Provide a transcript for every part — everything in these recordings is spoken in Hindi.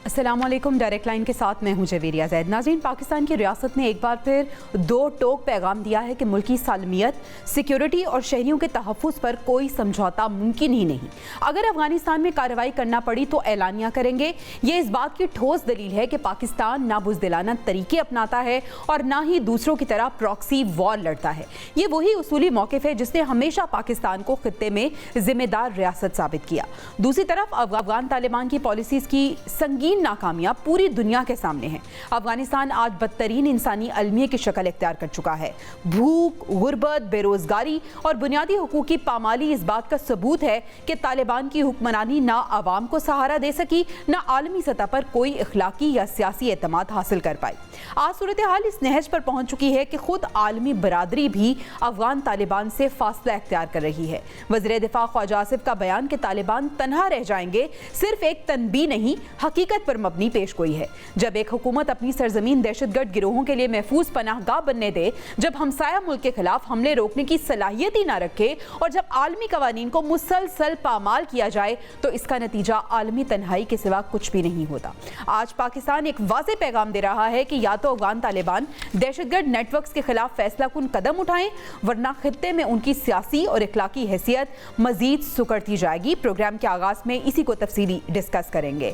अस्सलामुअलैकुम। डायरेक्ट लाइन के साथ मैं हूं जवेरिया जैद। नाज़रीन, पाकिस्तान की रियासत ने एक बार फिर दो टोक पैगाम दिया है कि मुल्की सालमियत, सिक्योरिटी और शहरियों के तहफ़्फ़ुज़ पर कोई समझौता मुमकिन ही नहीं। अगर अफगानिस्तान में कार्रवाई करना पड़ी तो ऐलानिया करेंगे। ये इस बात की ठोस दलील है कि पाकिस्तान ना बुज़दिलाना तरीके अपनाता है और ना ही दूसरों की तरह प्रॉक्सी वॉर लड़ता है। ये वही उसूली मौक़िफ़ है जिसने हमेशा पाकिस्तान को खित्ते में ज़िम्मेदार रियासत साबित किया। दूसरी तरफ अफगान तालिबान की पॉलिसीज़ की संगीन नाकामियां पूरी दुनिया के सामने हैं। अफगानिस्तान आज बदतरीन इंसानी अलमिये की शक्ल इख्तियार कर चुका है। भूख, गुर्बत, बेरोजगारी और बुनियादी हुकूक की पामाली इस बात का सबूत है कि तालिबान की हुक्मरानी ना आवाम को सहारा दे सकी, ना आलमी सतह पर कोई इखलाकी या सियासी एतमाद हासिल कर पाई। आज सूरत हाल इस नहज पर पहुंच चुकी है कि खुद आलमी बरादरी भी अफगान तालिबान से फासला इख्तियार कर रही है। वज़ीर दिफा ख्वाजा आसिफ का बयान कि तालिबान तनहा रह जाएंगे सिर्फ एक तनबी नहीं, हकीकत पर मबनी पेश गोई है। जब एक हुकूमत अपनी सरजमीन दहशतगर्द गिरोहों के लिए महफूज पनाहगाह बनने दे, जब हमसाया मुल्क के खिलाफ हमले रोकने की सलाहियत ही ना रखे और जब आलमी कवानीन को मुसलसल पामाल किया जाए तो इसका नतीजा आलमी तन्हाई के सिवा कुछ भी नहीं होता। आज पाकिस्तान एक वाज़ेह पैगाम दे रहा है कि या तो अफगान तालिबान दहशतगर्द नेटवर्क्स के खिलाफ फैसला कुन कदम उठाएं, वरना खित्ते में उनकी सियासी और इखलाकी हैसियत मजीद सुकड़ती जाएगी। प्रोग्राम के आगाज में इसी को तफसीली डिस्कस करेंगे।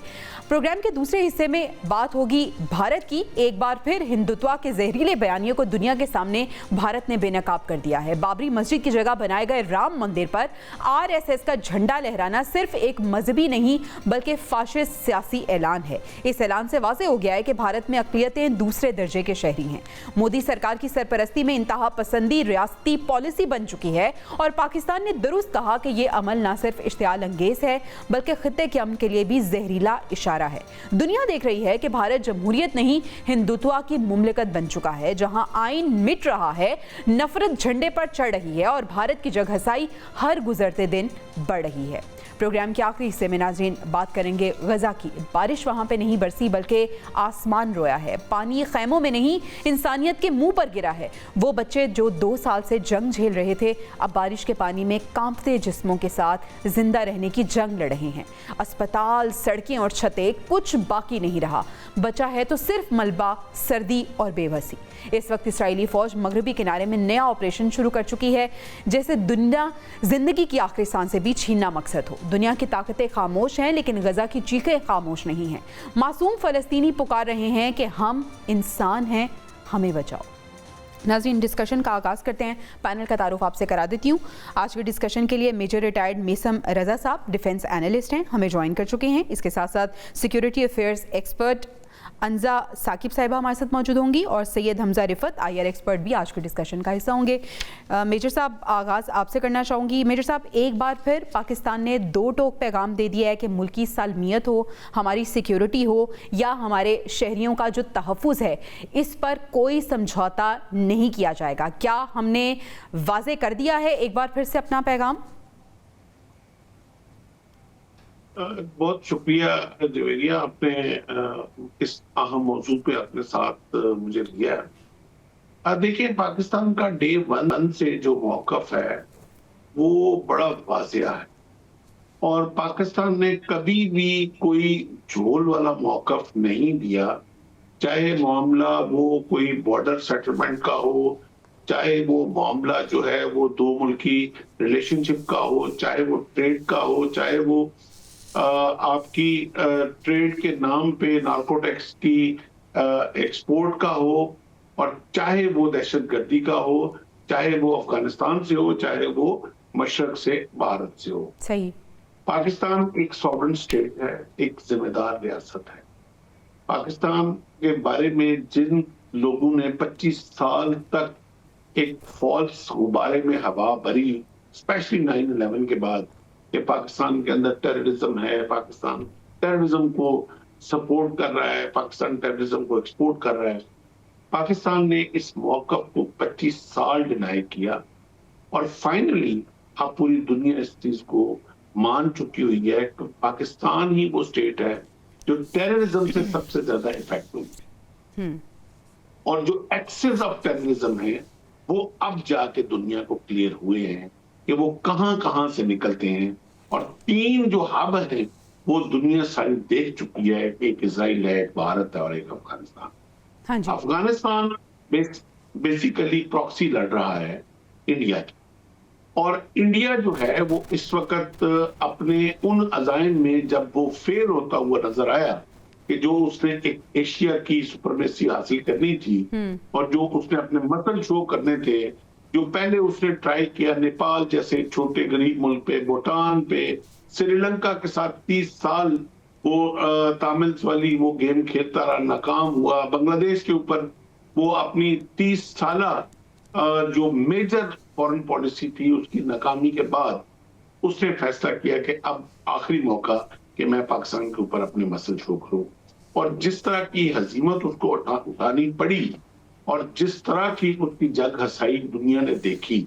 प्रोग्राम के दूसरे हिस्से में बात होगी भारत की। एक बार फिर हिंदुत्व के जहरीले बयानियों को दुनिया के सामने भारत ने बेनकाब कर दिया है। बाबरी मस्जिद की जगह बनाए गए राम मंदिर पर आरएसएस का झंडा लहराना सिर्फ एक मजहबी नहीं बल्कि फाशिस्ट सियासी ऐलान है। इस ऐलान से वाज़ेह हो गया है कि भारत में अक़लियतें दूसरे दर्जे के शहरी हैं। मोदी सरकार की सरपरस्ती में इंतहा पसंदी रियासती पॉलिसी बन चुकी है और पाकिस्तान ने दुरुस्त कहा कि यह अमल न सिर्फ इश्तियाल अंगेज है बल्कि खित्ते के अमन के लिए भी जहरीला इशारा है। दुनिया देख रही है कि भारत जमहूरियत नहीं हिंदुत्व की मुमलिकत बन चुका है, जहां आइन मिट रहा है, नफरत झंडे पर चढ़ रही है और भारत की जगहसाई हर गुजरते दिन बढ़ रही है। प्रोग्राम के आखिरी हिस्से में नाज़रीन बात करेंगे गजा की। बारिश वहां पे नहीं बरसी बल्कि आसमान रोया है। पानी खैमों में नहीं इंसानियत के मुंह पर गिरा है। वो बच्चे जो 2 साल से जंग झेल रहे थे अब बारिश के पानी में कांपते जिस्मों के साथ जिंदा रहने की जंग लड़ रहे हैं। अस्पताल, सड़कें और छतें, कुछ बाकी नहीं रहा। बचा है तो सिर्फ मलबा, सर्दी और बेबसी। इस वक्त इसराइली फौज मगरबी किनारे में नया ऑपरेशन शुरू कर चुकी है, जैसे दुनिया जिंदगी की आखिरी सांस से भी छीनना मकसद हो। दुनिया की ताकतें खामोश हैं लेकिन गजा की चीखें खामोश नहीं हैं। मासूम फलस्तीनी पुकार रहे हैं कि हम इंसान हैं, हमें बचाओ। नाज़रीन, डिस्कशन का आगाज़ करते हैं। पैनल का तारुफ आपसे करा देती हूँ। आज के डिस्कशन के लिए मेजर रिटायर्ड मेसम रज़ा साहब डिफेंस एनालिस्ट हैं, हमें ज्वाइन कर चुके हैं। इसके साथ साथ सिक्योरिटी अफेयर्स एक्सपर्ट अंजा साकिब साहिबा हमारे साथ मौजूद होंगी और सैयद हमजा रिफत आईआर एक्सपर्ट भी आज के डिस्कशन का हिस्सा होंगे। मेजर साहब, आगाज़ आपसे करना चाहूँगी। मेजर साहब, एक बार फिर पाकिस्तान ने 2 टोक पैगाम दे दिया है कि मुल्की सालमियत हो, हमारी सिक्योरिटी हो या हमारे शहरियों का जो तहफ़्फ़ुज़ है, इस पर कोई समझौता नहीं किया जाएगा। क्या हमने वाज़ेह कर दिया है एक बार फिर से अपना पैगाम? बहुत शुक्रिया जवेरिया, आपने इस अहम मौजू पे अपने साथ मुझे लिया। देखिए, पाकिस्तान का डे 1 से जो मौक़िफ़ है वो बड़ा वाज़ेह है और पाकिस्तान ने कभी भी कोई झोल वाला मौक़िफ़ नहीं दिया। चाहे मामला वो कोई बॉर्डर सेटलमेंट का हो, चाहे वो मामला जो है वो 2 मुल्की रिलेशनशिप का हो, चाहे वो ट्रेड का हो, चाहे वो आपकी ट्रेड के नाम पे नार्कोटिक्स की एक्सपोर्ट का हो, और चाहे वो दहशतगर्दी का हो, चाहे वो अफगानिस्तान से हो, चाहे वो मशरक से भारत से हो। सही। पाकिस्तान एक सॉवरेन स्टेट है, एक जिम्मेदार रियासत है। पाकिस्तान के बारे में जिन लोगों ने 25 साल तक एक फॉल्स गुब्बारे में हवा भरी, स्पेशली 9/11 के बाद, कि पाकिस्तान के अंदर टेररिज्म है, पाकिस्तान टेररिज्म को सपोर्ट कर रहा है, पाकिस्तान टेररिज्म को एक्सपोर्ट कर रहा है, पाकिस्तान ने इस मौक़िफ़ को 25 साल डिनाई किया और फाइनली अब पूरी दुनिया इस चीज को मान चुकी हुई है कि पाकिस्तान ही वो स्टेट है जो टेररिज्म से सबसे ज्यादा इफेक्टिव, और जो एक्सेस ऑफ टेररिज्म है वो अब जाके दुनिया को क्लियर हुए हैं कि वो कहां कहां से निकलते हैं। और 3 जो हब हैं वो दुनिया सारी देख चुकी है। एक इजराइल है, एक भारत है और एक अफगानिस्तान। हाँ जी। अफगानिस्तान बेसिकली प्रॉक्सी लड़ रहा है इंडिया की, और इंडिया जो है वो इस वक्त अपने उन अजाइम में जब वो फेल होता हुआ नजर आया कि जो उसने एक एशिया की सुपरमेसी हासिल करनी थी और जो उसने अपने मसल शो करने थे, जो पहले उसने ट्राई किया नेपाल जैसे छोटे गरीब मुल्क पे, भूटान पे, श्रीलंका के साथ 30 साल वो तामिल्स वाली वो गेम खेलता रहा, नाकाम हुआ। बांग्लादेश के ऊपर वो अपनी 30 साला जो मेजर फॉरेन पॉलिसी थी उसकी नाकामी के बाद उसने फैसला किया कि अब आखिरी मौका कि मैं पाकिस्तान के ऊपर अपने मसल शो करूं। और जिस तरह की हजीमत उसको उठानी पड़ी और जिस तरह की उसकी जग हसाई दुनिया ने देखी,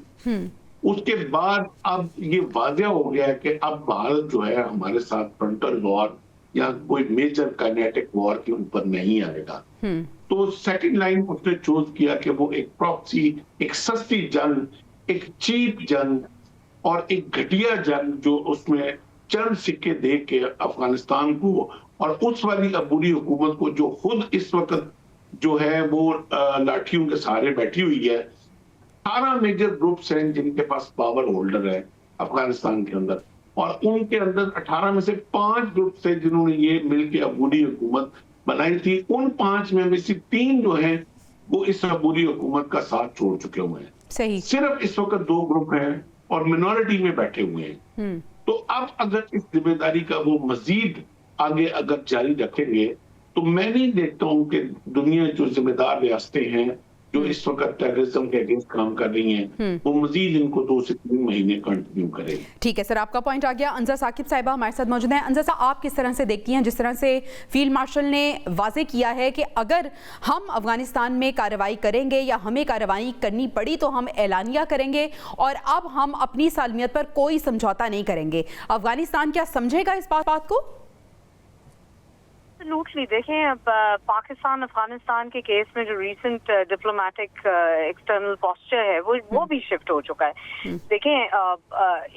उसके बाद अब ये वाज़ेह हो गया है कि अब भारत जो है हमारे साथ फ्रंटल वॉर या कोई मेजर काइनेटिक वॉर के ऊपर नहीं आएगा। तो सेकंड लाइन उसने चूज किया कि वो एक प्रॉक्सी, एक सस्ती जंग, एक चीप जंग और एक घटिया जंग जो उसमें चंद सिक्के दे के अफगानिस्तान को और उस वाली अबूरी हुकूमत को जो खुद इस वक्त जो है वो लाठियों के सहारे बैठी हुई है। 18 मेजर ग्रुप्स हैं जिनके पास पावर होल्डर है अफगानिस्तान के अंदर, और उनके अंदर 18 में से 5 ग्रुप थे जिन्होंने ये मिलकर अबूरी हुकूमत बनाई थी। उन 5 में से 3 जो हैं वो इस अबूरी हुकूमत का साथ छोड़ चुके हुए हैं। सही। सिर्फ इस वक्त 2 ग्रुप हैं और मिनॉरिटी में बैठे हुए हैं। तो अब अगर इस जिम्मेदारी का वो मजीद आगे अगर जारी रखेंगे तो मैं नहीं देखता हूं कि दुनिया जो जिम्मेदार रियासतें हैं जो इस वक्त टेररिज्म के अगेंस्ट काम कर रही हैं वो मजीद इनको 2 से 3 महीने कंटिन्यू करेगी। ठीक है सर, आपका पॉइंट आ गया। अंजा साकिब साहिबा हमारे साथ मौजूद हैं। अंजा साहब, आप किस तरह से देखती हैं जिस तरह से फील्ड मार्शल ने वाजे किया है कि अगर हम अफगानिस्तान में कार्रवाई करेंगे या हमें कार्रवाई करनी पड़ी तो हम एलानिया करेंगे और अब हम अपनी सालमियत पर कोई समझौता नहीं करेंगे, अफगानिस्तान क्या समझेगा इस बात को? एब्सोल्युटली। देखें, अब पाकिस्तान अफगानिस्तान के केस में जो रीसेंट डिप्लोमेटिक एक्सटर्नल पोस्चर है वो भी शिफ्ट हो चुका है। देखें,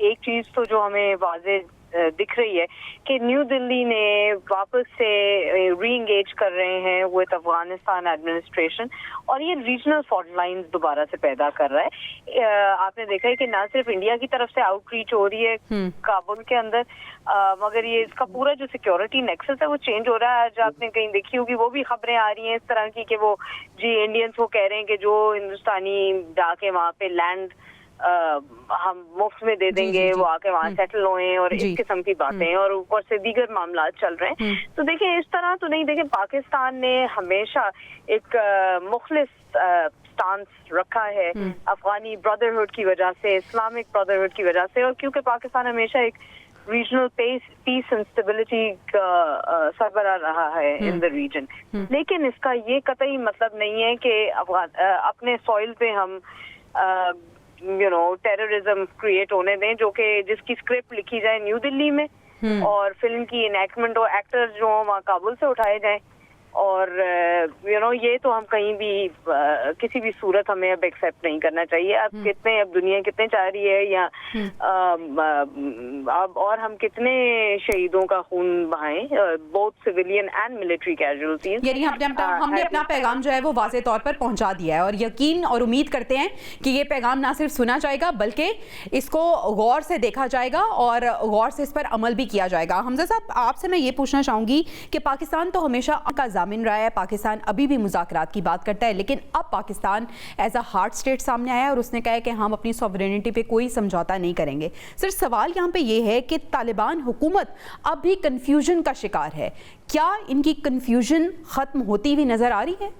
एक चीज तो जो हमें वाजे दिख रही है कि न्यू दिल्ली ने वापस से री एंगेज कर रहे हैं विद अफगानिस्तान एडमिनिस्ट्रेशन और ये रीजनल फॉल्ट लाइंस दोबारा से पैदा कर रहा है। आपने देखा है कि ना सिर्फ इंडिया की तरफ से आउटरीच हो रही है काबुल के अंदर, मगर ये इसका पूरा जो सिक्योरिटी नेक्सस है वो चेंज हो रहा है। आज आपने कहीं देखी होगी वो भी खबरें आ रही हैं इस तरह की कि वो जी इंडियंस वो कह रहे हैं कि जो हिंदुस्तानी जाके वहाँ पे लैंड हम मुफ्त में दे देंगे, वो आके वहाँ सेटल होएं और इस किस्म की बातें और ऊपर से दीगर मामला चल रहे हैं। तो देखिए इस तरह तो नहीं। देखिए, पाकिस्तान ने हमेशा एक मुखलिस स्टांस रखा है अफगानी ब्रदरहुड की वजह से, इस्लामिक ब्रदरहुड की वजह से, और क्योंकि पाकिस्तान हमेशा एक रीजनल पीस एंड स्टेबिलिटी का सरबराह रहा है इन द रीजन। लेकिन इसका ये कतई मतलब नहीं है कि अपने सॉइल पे हम टेररिज्म क्रिएट होने दें, जो कि जिसकी स्क्रिप्ट लिखी जाए न्यू दिल्ली में और फिल्म की इनैक्टमेंट हो, एक्टर्स जो वहाँ काबुल से उठाए जाएं और ये तो हम कहीं भी किसी भी सूरत हमें अब एक्सेप्ट नहीं करना चाहिए। अब दुनिया कितने चाह रही है या अब और हम कितने शहीदों का खून बहाएं, both civilian and military casualties. यानी हमने अपना पैगाम जो है वो वाज़ेह तौर पर पहुंचा दिया है और यकीन और उम्मीद करते हैं कि ये पैगाम ना सिर्फ सुना जाएगा बल्कि इसको गौर से देखा जाएगा और गौर से इस पर अमल भी किया जाएगा। हमजा साहब, आपसे मैं ये पूछना चाहूंगी कि पाकिस्तान तो हमेशा का जामिन रहा है, पाकिस्तान अभी भी मुज़ाकरात की बात करता है, लेकिन अब Pakistan as a hard state सामने आया और उसने कहा है कि हम अपनी सॉवरेनिटी पे कोई समझौता नहीं करेंगे। सर, सवाल यहाँ पे ये है कि तालिबान हुकूमत अब भी कंफ्यूजन का शिकार है, क्या इनकी कंफ्यूजन खत्म होती हुई नजर आ रही है?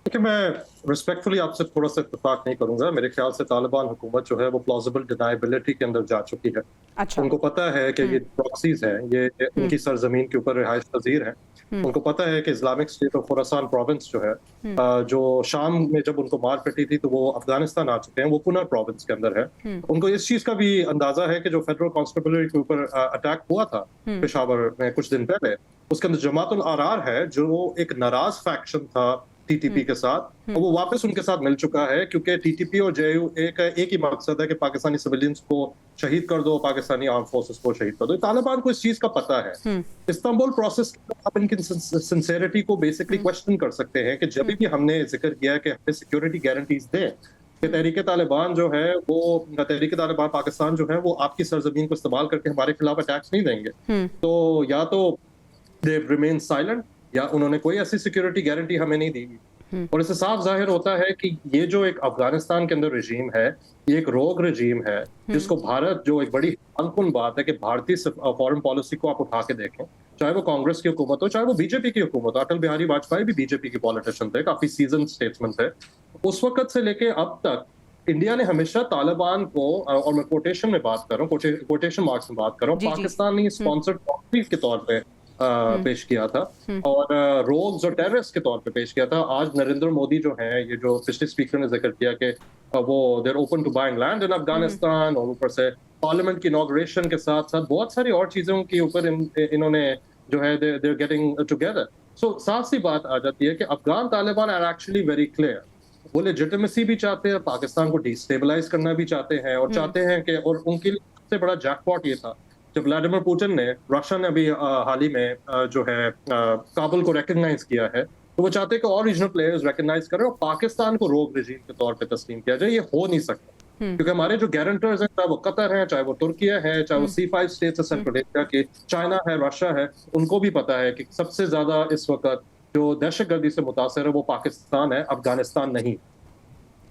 देखिए, मैं रिस्पेक्टफुली आपसे थोड़ा सा इत्तेफाक नहीं करूंगा। मेरे ख्याल से तालिबान हुकूमत जो है वो प्लॉजिबल डिनाइबिलिटी के अंदर जा चुकी है। अच्छा। उनको पता है कि ये प्रॉक्सीज हैं, ये उनकी सरजमीन के ऊपर रिहाइश पजीर हैं। उनको पता है कि Islamic state of Khorasan province जो है, जो शाम में जब उनको मार पड़ी थी तो वो अफगानिस्तान आ चुके हैं, वो पुनः प्रोविंस के अंदर है। उनको इस चीज का भी अंदाजा है कि जो फेडरल कॉन्स्टेबलरी के ऊपर अटैक हुआ था पेशावर में कुछ दिन पहले, उसके अंदर जमातुल आरार है जो एक नाराज फैक्शन था टीटीपी के साथ, और वो वापस उनके साथ मिल चुका है क्योंकि टीटीपी और जेयू एक ही मकसद है कि पाकिस्तानी सिविलियंस को शहीद कर दो, पाकिस्तानी आर्म फोर्सेस को शहीद कर दो। तालिबान को इस चीज का पता है। इस्तांबुल प्रोसेस आप इनकी सिंसेरिटी को बेसिकली क्वेश्चन कर सकते हैं कि जब भी हमने जिक्र किया है कि हमें सिक्योरिटी गारंटीज दें कि तहरीक तालिबान जो है वो तहरीक तालिबान पाकिस्तान जो है वो आपकी सरजमीन को इस्तेमाल करके हमारे खिलाफ अटैक्स नहीं देंगे, तो या तो दे रिमेन साइलेंट या उन्होंने कोई ऐसी सिक्योरिटी गारंटी हमें नहीं दी। और इससे साफ जाहिर होता है कि ये जो एक अफगानिस्तान के अंदर रजीम है, ये एक रोग रजीम है जिसको भारत, जो एक बड़ी हैरानकुन बात है कि भारतीय फॉरेन पॉलिसी को आप उठा के देखें, चाहे वो कांग्रेस की हुकूमत हो, चाहे वो बीजेपी की हुकूमत हो। अटल बिहारी वाजपेयी भी बीजेपी के पॉलिटिशियन थे, काफी सीजन स्टेट्समैन थे। उस वक्त से लेके अब तक इंडिया ने हमेशा तालिबान को, और मैं कोटेशन में बात कर रहा हूँ, कोटेशन मार्क्स में बात कर रहा हूँ, पाकिस्तानी स्पॉन्सर्ड प्रॉक्सी के तौर पे पेश किया था और रोग्स और टेररिस्ट के तौर पे पेश किया था। आज नरेंद्र मोदी जो है, ये जो पिछले स्पीकर ने जिक्र किया कि वो they're open to buying land in Afghanistan, और ऊपर से पार्लियामेंट की इनॉग्रेशन के साथ साथ बहुत सारी और चीजों के ऊपर इन्होंने जो है देर गेटिंग टुगेदर। सो साफ सी बात आ जाती है कि Afghan Taliban are actually very clear. वो लेजिटिमेसी भी चाहते हैं, पाकिस्तान को डिस्टेबलाइज करना भी चाहते हैं, और चाहते हैं कि, और उनके लिए सबसे बड़ा जैकपॉट ये था जब व्लादिमीर पुतिन ने, रशिया ने अभी हाल ही में जो है काबुल को रिकॉग्नाइज किया है, तो वो चाहते हैं कि और रीजनल प्लेयर्स रिकॉग्नाइज करें और पाकिस्तान को रोग रजीम के तौर पे तस्लीम किया जाए। ये हो नहीं सकता क्योंकि हमारे जो गारंटर्स हैं, चाहे वो कतर है, चाहे वो तुर्किया है, चाहे वो C5 स्टेट्स है सेंट्रल एशिया के, चाइना है, रशिया है, उनको भी पता है कि सबसे ज्यादा इस वक्त जो दहशतगर्दी से मुतासर है वो पाकिस्तान है, अफगानिस्तान नहीं।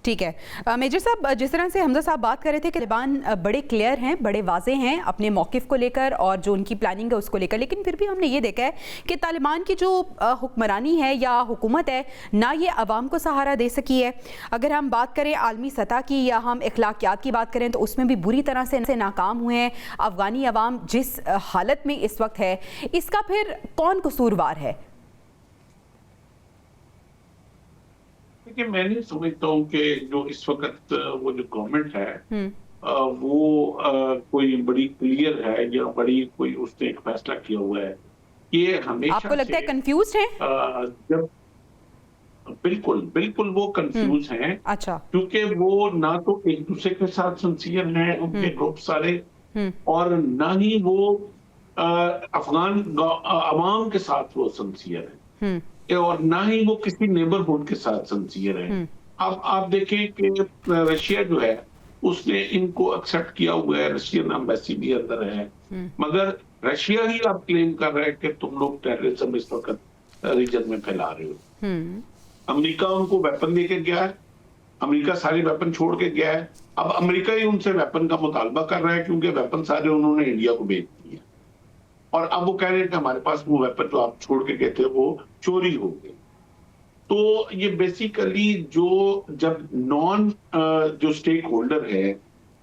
ठीक है मेजर साहब, जिस तरह से हमजा साहब बात कर रहे थे कि तालिबान बड़े क्लियर हैं, बड़े वाजे हैं अपने मौक़िफ़ को लेकर और जो उनकी प्लानिंग है उसको लेकर, लेकिन फिर भी हमने ये देखा है कि तालिबान की जो हुक्मरानी है या हुकूमत है ना, ये अवाम को सहारा दे सकी है। अगर हम बात करें आलमी सतह की या हम अखलाकियात की बात करें तो उसमें भी बुरी तरह से नाकाम हुए हैं। अफ़गानी अवाम जिस हालत में इस वक्त है, इसका फिर कौन कसूरवार है? देखिए, मैं नहीं समझता हूँ कि जो इस वक्त वो जो गवर्नमेंट है वो कोई बड़ी क्लियर है या बड़ी कोई उसने एक फैसला किया हुआ है। ये हमेशा आपको लगता है कंफ्यूज्ड है? जब बिल्कुल वो कंफ्यूज हैं। अच्छा। क्योंकि वो ना तो एक दूसरे के साथ सिंसियर हैं उनके ग्रुप सारे, और ना ही वो अफगान अवाम के साथ वो सिंसियर है, और ना ही वो किसी नेबरहुड के साथ सिंसियर है। अब आप देखें कि रशिया जो है उसने इनको एक्सेप्ट किया हुआ है, रशियन एम्बेसी भी अंदर है, मगर रशिया ही अब क्लेम कर रहा है कि तुम लोग टेररिज्म इस वक्त रीजन में फैला रहे हो। अमेरिका उनको वेपन देके गया है, अमेरिका सारे वेपन छोड़ के गया है। अब अमेरिका ही उनसे वेपन का मुतालबा कर रहा है क्योंकि वेपन सारे उन्होंने इंडिया को बेच दिए, और अब वो कह रहे हैं कि हमारे पास वो वेपन जो आप छोड़ के गए थे वो चोरी हो गए। तो ये बेसिकली जब नॉन जो स्टेक होल्डर है,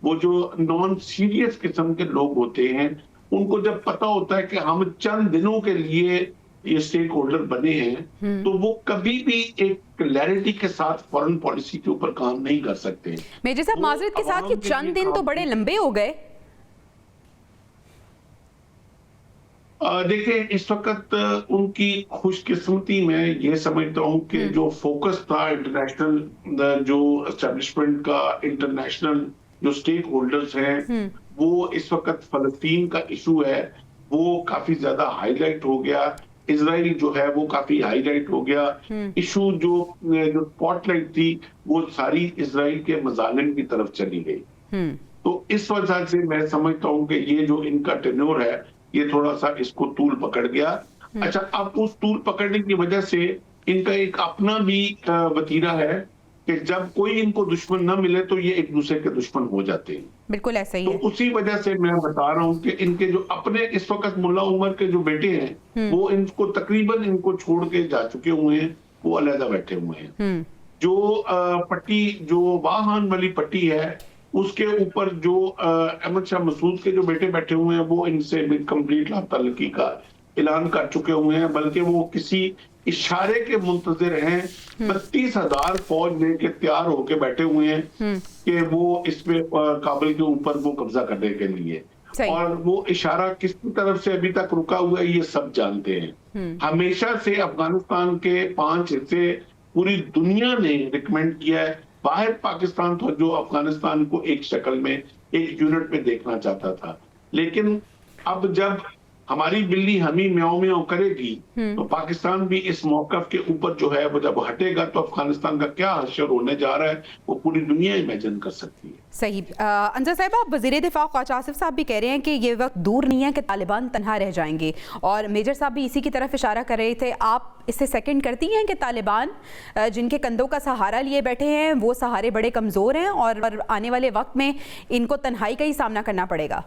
वो जो नॉन सीरियस किस्म के लोग होते हैं, उनको जब पता होता है कि हम चंद दिनों के लिए ये स्टेक होल्डर बने हैं, तो वो कभी भी एक क्लैरिटी के साथ फॉरेन पॉलिसी के ऊपर काम नहीं कर सकते। मेजर साहब, माजरत के साथ ये चंद दिन तो बड़े लंबे हो गए। देखिए, इस वक्त उनकी खुशकिस्मती में ये समझता हूँ कि जो फोकस था इंटरनेशनल जो एस्टेब्लिशमेंट का, इंटरनेशनल जो स्टेक होल्डर्स हैं, वो इस वक्त फलस्तीन का इशू है वो काफी ज्यादा हाईलाइट हो गया। इजराइल जो है वो काफी हाईलाइट हो गया। इशू जो स्पॉटलाइट थी वो सारी इजराइल के मजालिम की तरफ चली गई। तो इस वजह से मैं समझता हूँ कि ये जो इनका टेन्योर है ये थोड़ा सा इसको तूल पकड़ गया। अच्छा, अब उस तूल पकड़ने की वजह से इनका एक अपना भी वतीरा है कि जब कोई इनको दुश्मन न मिले तो ये एक दूसरे के दुश्मन हो जाते हैं। बिल्कुल ऐसा ही तो है। उसी वजह से मैं बता रहा हूँ कि इनके जो अपने इस वक्त मुल्ला उमर के जो बेटे हैं वो इनको तकरीबन इनको छोड़ के जा चुके हुए हैं, वो अलहदा बैठे हुए हैं। जो पट्टी जो वाहन वाली पट्टी है उसके ऊपर जो अहमद शाह मसूद के जो बेटे बैठे हुए हैं वो इनसे कंप्लीट लातल्लकी का ऐलान कर चुके हुए हैं, बल्कि वो किसी इशारे के मुंतजिर हैं। 32,000 फौज लेके तैयार होके बैठे हुए हैं कि वो इस पे काबुल के ऊपर वो कब्जा करने के लिए, और वो इशारा किसकी तरफ से अभी तक रुका हुआ है ये सब जानते हैं। हमेशा से अफगानिस्तान के 5 हिस्से पूरी दुनिया ने रिकमेंड किया है, बाहर पाकिस्तान तो जो अफगानिस्तान को एक शक्ल में एक यूनिट में देखना चाहता था। लेकिन अब जब हमारी बिल्ली हमी म्याऊं म्याऊं करेगी तो पाकिस्तान भी इस मौकफ के ऊपर जो है वो जब हटेगा तो अफगानिस्तान का क्या हश्र होने जा रहा है वो पूरी दुनिया इमेजिन कर सकती है। सही। अंजर साहब, आप वज़ीर दिफा ख्वाजा आसिफ साहब भी कह रहे हैं कि ये वक्त दूर नहीं है कि तालिबान तनहा रह जाएंगे, और मेजर साहब भी इसी की तरफ इशारा कर रहे थे। आप इससे सेकंड करती हैं कि तालिबान जिनके कंधों का सहारा लिए बैठे हैं वो सहारे बड़े कमज़ोर हैं और आने वाले वक्त में इनको तन्हाई का ही सामना करना पड़ेगा?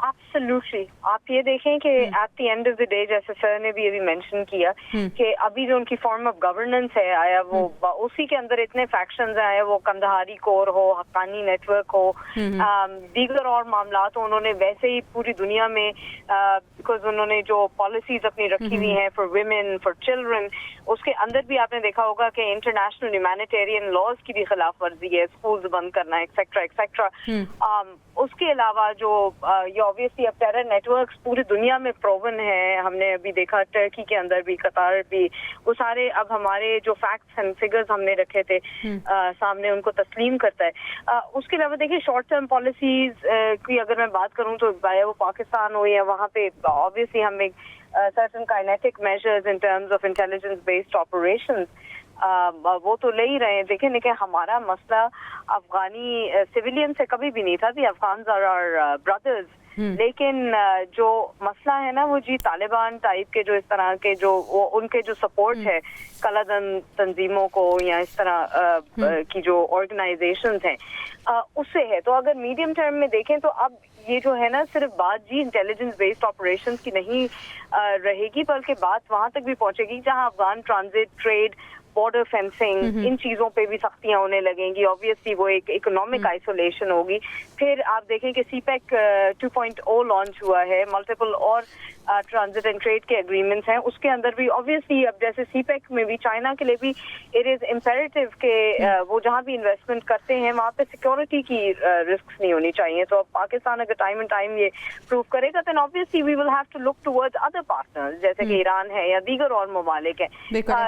एब्सोल्युटली। आप ये देखें कि eight the end of the day, जैसे सर ने भी अभी मेंशन किया कि अभी जो उनकी फॉर्म ऑफ गवर्नेंस है, आया वो उसी के अंदर इतने फैक्शंस हैं, आया वो कंदहारी कोर हो, हक्कानी नेटवर्क हो, दीगर और मामलात हो, उन्होंने वैसे ही पूरी दुनिया में बिकॉज उन्होंने जो पॉलिसीज अपनी रखी हुई हैं फॉर विमेन, फॉर चिल्ड्रन, उसके अंदर भी आपने देखा होगा कि इंटरनेशनल ह्यूमैनिटेरियन लॉज की भी खिलाफ वर्जी है, स्कूल्स बंद करना, एक्सेट्रा एक्सेट्रा। उसके अलावा जो ये ऑब्वियसली अब टेरर नेटवर्क्स पूरी दुनिया में प्रोवन है, हमने अभी देखा टर्की के अंदर भी, कतार भी, वो सारे अब हमारे जो फैक्ट्स एंड फिगर्स हमने रखे थे सामने उनको तस्लीम करता है। उसके अलावा देखिए शॉर्ट टर्म पॉलिसीज की अगर मैं बात करूं तो वो पाकिस्तान हो या वहाँ पे ऑब्वियसली हम एक certain kinetic measures in terms of intelligence based operations वो तो ले ही रहे हैं। देखें लेकिन हमारा मसला अफगानी सिविलियन से कभी भी नहीं था। दी अफगान्स आर आवर ब्रदर्स, लेकिन जो मसला है ना वो जी तालिबान टाइप के जो इस तरह के जो वो उनके जो सपोर्ट है कलादन तंजीमों को या इस तरह की जो ऑर्गेनाइजेशंस हैं उससे है। तो अगर मीडियम टर्म में देखें तो अब ये जो है ना सिर्फ बात जी इंटेलिजेंस बेस्ड ऑपरेशंस की नहीं रहेगी, बल्कि बात वहां तक भी पहुंचेगी जहां Afghan transit, trade, border fencing, इन चीजों पे भी सख्तियां होने लगेंगी। ऑब्वियसली वो एक इकोनॉमिक आइसोलेशन होगी। फिर आप देखें कि सीपैक 2.0 लॉन्च हुआ है, मल्टीपल और ट्रांजिट एंड ट्रेड के एग्रीमेंट्स हैं, उसके अंदर भी ऑब्वियसली अब जैसे सीपैक में भी चाइना के लिए भी इट इज इम्पेरेटिव के वो जहां भी इन्वेस्टमेंट करते हैं वहां पे सिक्योरिटी की रिस्क नहीं होनी चाहिए। तो अब पाकिस्तान अगर टाइम एंड टाइम ये प्रूव करेगा then obviously we will have to look towards other partners जैसे कि ईरान है या दीगर और ममालिक हैं।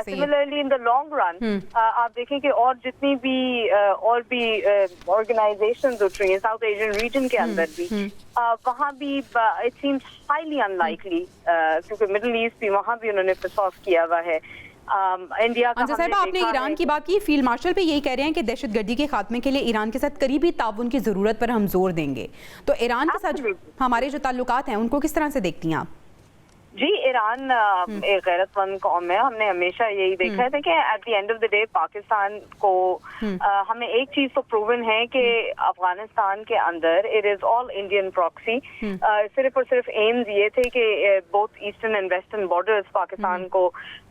Similarly in the long run आप देखें कि और जितनी भी ऑर्गेनाइजेशंस उठ रही हैं साउथ एशियन रीजन के अंदर भी वहाँ भी इट सीम्स हाईली अनलाइकली क्योंकि मिडिल ईस्ट भी वहाँ भी उन्होंने फिसॉफ किया हुआ है। इंडिया का साहब आपने ईरान की बात की, फील्ड मार्शल पे यही कह रहे हैं कि दहशतगर्दी के खात्मे के लिए ईरान के साथ करीबी ताउन की जरूरत पर हम जोर देंगे। तो ईरान के साथ हमारे जो ताल्लुकात हैं उनको किस तरह से देखती हैं आप? जी ईरान एक गैरतमंद कौम है। हमने हमेशा यही देखा है कि eight the end of the day Pakistan को हमें एक चीज तो प्रूवन है कि अफगानिस्तान के अंदर it is all Indian proxy. सिर्फ और सिर्फ एम्स ये थे कि both eastern and western borders Pakistan को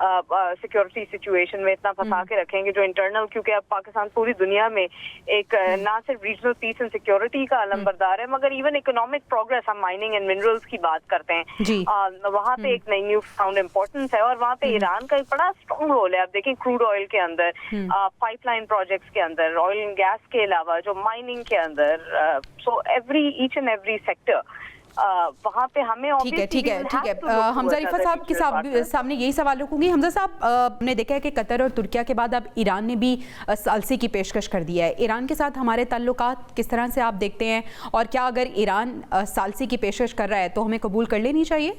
सिक्योरिटी सिचुएशन में इतना फंसा के रखेंगे जो इंटरनल, क्योंकि अब पाकिस्तान पूरी दुनिया में एक ना सिर्फ रीजनल पीस एंड सिक्योरिटी का अलंबरदार है मगर इवन इकोनॉमिक प्रोग्रेस, हम माइनिंग एंड मिनरल्स की बात करते हैं, वहाँ पे एक नई न्यू फाउंड इम्पोर्टेंस है और वहाँ पे ईरान का एक बड़ा स्ट्रॉन्ग रोल है। आप देखें क्रूड ऑयल के अंदर, पाइपलाइन प्रोजेक्ट्स के अंदर, ऑयल एंड गैस के अलावा जो माइनिंग के अंदर, so each and every sector वहाँ पे हमें ठीक है हमजा रिफा साहब के सामने यही सवाल रखूंगी। हमजा साहब हमने देखा है कि कतर और तुर्किया के बाद अब ईरान ने भी सालसी की पेशकश कर दिया है। ईरान के साथ हमारे ताल्लुकात किस तरह से आप देखते हैं और क्या अगर ईरान सालसी की पेशकश कर रहा है तो हमें कबूल कर लेनी चाहिए?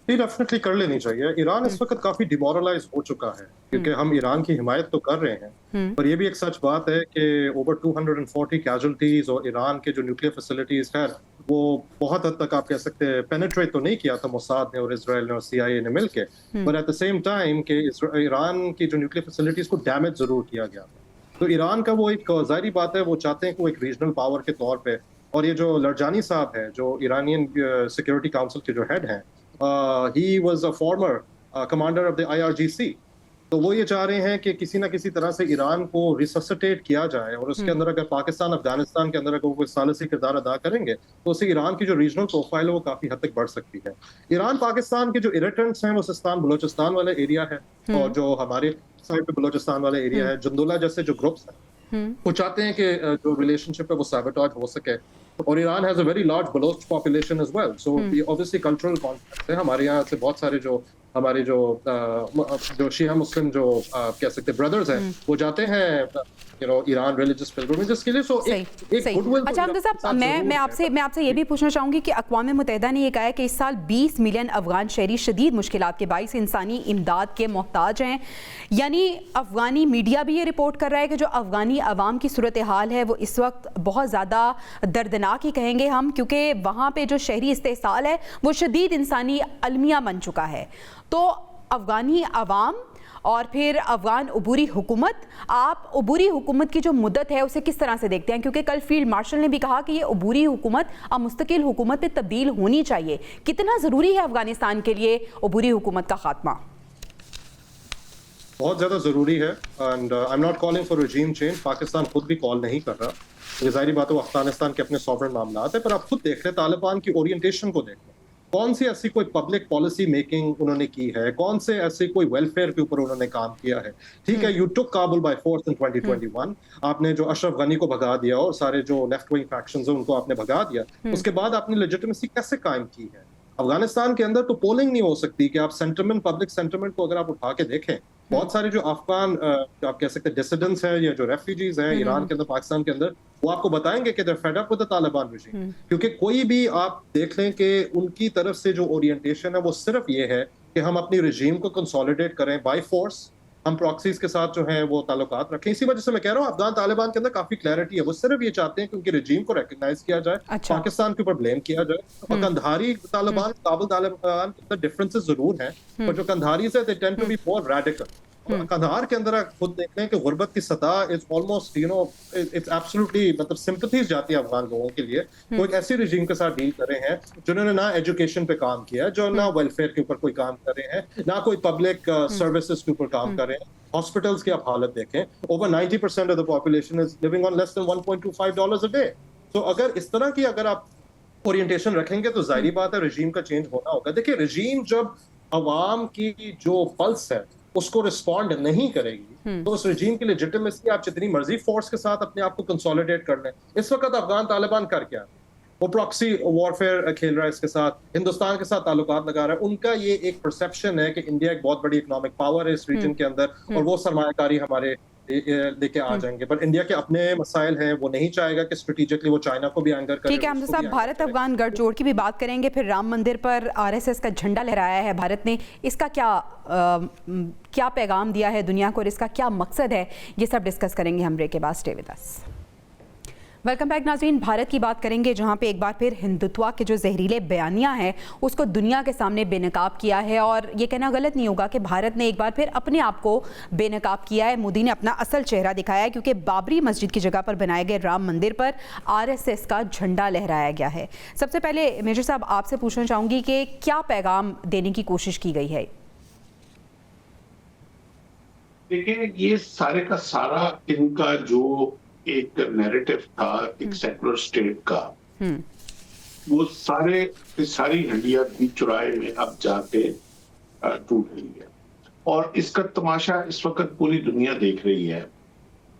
डेफिनेटली कर लेनी चाहिए। ईरान इस वक्त काफी डिमोरलाइज हो चुका है क्योंकि हम ईरान की हिमायत तो कर रहे हैं पर यह भी एक सच बात है कि ओवर 240 कैजुअल्टीज और ईरान के जो न्यूक्लियर फैसिलिटीज है वो बहुत हद तक आप कह सकते हैं पेनिट्रेट तो नहीं किया था मोसाद ने और इजराइल ने और CIA ने मिलके, पर एट द सेम टाइम कि ईरान की जो न्यूक्लियर फैसिलिटीज को डैमेज जरूर किया गया। तो ईरान का वो एक जाहिर बात है वो चाहते हैं कि वो एक रीजनल पावर के तौर पे, और ये जो लरजानी साहब है जो ईरानियन सिक्योरिटी काउंसिल के जो हेड हैं, he was a former commander of the IRGC, तो वो ये चाह रहे हैं कि किसी ना किसी तरह से ईरान को रिससिटेट किया जाए और उसके अंदर अगर पाकिस्तान अफगानिस्तान के अंदर अगर वो सालसी किरदार अदा करेंगे तो उससे ईरान की जो रीजनल प्रोफाइल है वो काफी हद तक बढ़ सकती है। ईरान पाकिस्तान के जो इरिटेंट्स हैं वो सिस्तान बलोचिस्तान वाला एरिया है और जो हमारे साइड पे बलोचिस्तान वाला एरिया है, जुंदुला जैसे जो ग्रुप्स हैं वो चाहते हैं कि जो रिलेशनशिप है वो सैबोटेज हो सके। और Iran has a very large Baloch population as well, so obviously cultural conflict है। हमारे यहाँ से बहुत सारे जो हमारे जो शिया मुस्लिम जो कह सकते ब्रदर्स हैं वो जाते हैं ईरान रिलीजियस पिलग्रिमेजेस के लिए। सो सही एक सही। गुडविल अच्छा हमजा साहब, मैं आपसे ये भी पूछना चाहूँगी कि अक़वाम मुत्तहिदा ने ये कहा है कि इस साल 20 मिलियन अफगान शहरी शदीद मुश्किलात के बाइस इंसानी इमदाद के मोहताज हैं। यानी अफगानी मीडिया भी ये रिपोर्ट कर रहा है कि जो अफगानी अवाम की सूरत हाल है वो इस वक्त बहुत ज़्यादा दर्दनाक ही कहेंगे हम, क्योंकि वहाँ पर जो शहरी इस्तेहसाल है वो शदीद इंसानी अलमिया बन चुका है। तो अफगानी अवाम और फिर अफगान अबूरी हुकूमत, आप अबूरी हुकूमत की जो मुद्दत है उसे किस तरह से देखते हैं? क्योंकि कल फील्ड मार्शल ने भी कहा कि ये अबूरी हुकूमत अब मुस्तकिल हुकूमत पे तब्दील होनी चाहिए। कितना ज़रूरी है अफगानिस्तान के लिए अबूरी हुकूमत का खात्मा? बहुत ज़्यादा ज़रूरी है। And I am not calling for रजीम change. Pakistan खुद भी कॉल नहीं कर रहा। ये ज़ाहिर बात है वो अफगानिस्तान के अपने सॉवरेन मामलात है, पर आप खुद देख रहे तालिबान की ओरिएंटेशन को देख रहे, कौन सी ऐसी कोई पब्लिक पॉलिसी मेकिंग उन्होंने की है, कौन से ऐसे कोई वेलफेयर के ऊपर उन्होंने काम किया है। ठीक है, you took Kabul by force in 2021, आपने जो अशरफ गनी को भगा दिया और सारे जो लेफ्ट विंग फैक्शंस हैं उनको आपने भगा दिया, उसके बाद आपने लेजिटिमेसी कैसे कायम की है? अफगानिस्तान के अंदर तो पोलिंग नहीं हो सकती कि आप सेंटिमेंट, पब्लिक सेंटिमेंट को अगर आप उठा के देखें, बहुत सारे जो अफगान आप कह सकते हैं डिसिडेंट्स हैं या जो रेफ्यूजीज हैं ईरान के अंदर, पाकिस्तान के अंदर, वो आपको बताएंगे कि they're fed up with the Taliban regime। क्योंकि कोई भी आप देख लें कि उनकी तरफ से जो ओरिएंटेशन है वो सिर्फ ये है कि हम अपनी रजीम को कंसोलिडेट करें बाय फोर्स, हम प्रॉक्सीज के साथ जो है वो ताल्लुकात रखें। इसी वजह से मैं कह रहा हूँ अफगान तालिबान के अंदर काफी क्लैरिटी है। वो सिर्फ ये चाहते हैं कि उनकी रजीम को रिकॉग्नाइज किया जाए, अच्छा। पाकिस्तान के ऊपर ब्लेम किया जाए। और कंधारी तालिबान, काबुल तालिबान के अंदर डिफरेंसेस जरूर हैं, पर जो कंधारी से they tend to be more radical. Kandahar के अंदर आप खुद देख लें कि गुर्बत की सतह इज ऑलमोस्ट इट्स एब्सोल्युटली, मतलब सिंपैथीज जाती है अफगान लोगों के लिए। वो एक ऐसी रजीम के साथ डील कर रहे हैं जिन्होंने ना एजुकेशन पे काम किया है, जो ना वेलफेयर के ऊपर कोई काम कर रहे हैं, ना कोई पब्लिक सर्विसेज के ऊपर काम कर रहे हैं। हॉस्पिटल्स की आप हालत देखें, over 90% of the population is living on less than $1.25 a day. तो अगर इस तरह की अगर आप ओरिएंटेशन रखेंगे तो जाहिर बात है रजीम का चेंज होना होगा। देखिए, रजीम जब अवाम की जो पल्स है उसको रिस्पॉन्ड नहीं करेगी तो उस रजीम की लेजिटिमेसी आप जितनी मर्जी फोर्स के साथ अपने आप को कंसोलिडेट कर लें। इस वक्त अफगान तालिबान कर क्या, वो प्रॉक्सी वॉरफेयर खेल रहा है, इसके साथ हिंदुस्तान के साथ ताल्लुकात लगा रहा है। उनका ये एक परसेप्शन है कि इंडिया एक बहुत बड़ी इकोनॉमिक पावर है इस रीजन के अंदर और वो सरमायाकारी हमारे लेके आ जाएंगे। पर इंडिया के अपने मसाइल हैं, वो नहीं चाहेगा कि स्ट्रेटेजिकली वो चाइना को भी एंगर करे। ठीक है हमजा साहब, भारत अफगान गठजोड़ की भी बात करेंगे, फिर राम मंदिर पर आरएसएस का झंडा लहराया है भारत ने, इसका क्या पैगाम दिया है दुनिया को और इसका क्या मकसद है, ये सब डिस्कस करेंगे हम ब्रेक के बाद। Stay with us. Welcome back नाज़रीन। भारत की बात करेंगे जहां पे एक बार फिर हिंदुत्व के जो जहरीले बयानियां हैं उसको दुनिया के सामने बेनकाब किया है, और ये कहना गलत नहीं होगा कि भारत ने एक बार फिर अपने आप को बेनकाब किया है। मोदी ने अपना असल चेहरा दिखाया है, क्योंकि बाबरी मस्जिद की जगह पर बनाए गए राम मंदिर पर आरएसएस का झंडा लहराया गया है। सबसे पहले मेजर साहब आपसे पूछना चाहूँगी कि क्या पैगाम देने की कोशिश की गई है? देखिए, ये सारे का सारा इनका जो एक नैरेटिव था एक सेकुलर स्टेट का, वो सारी हड्डियां बीच चौराहे में अब जाके टूट रही है। और इसका तमाशा इस वक्त पूरी दुनिया देख रही है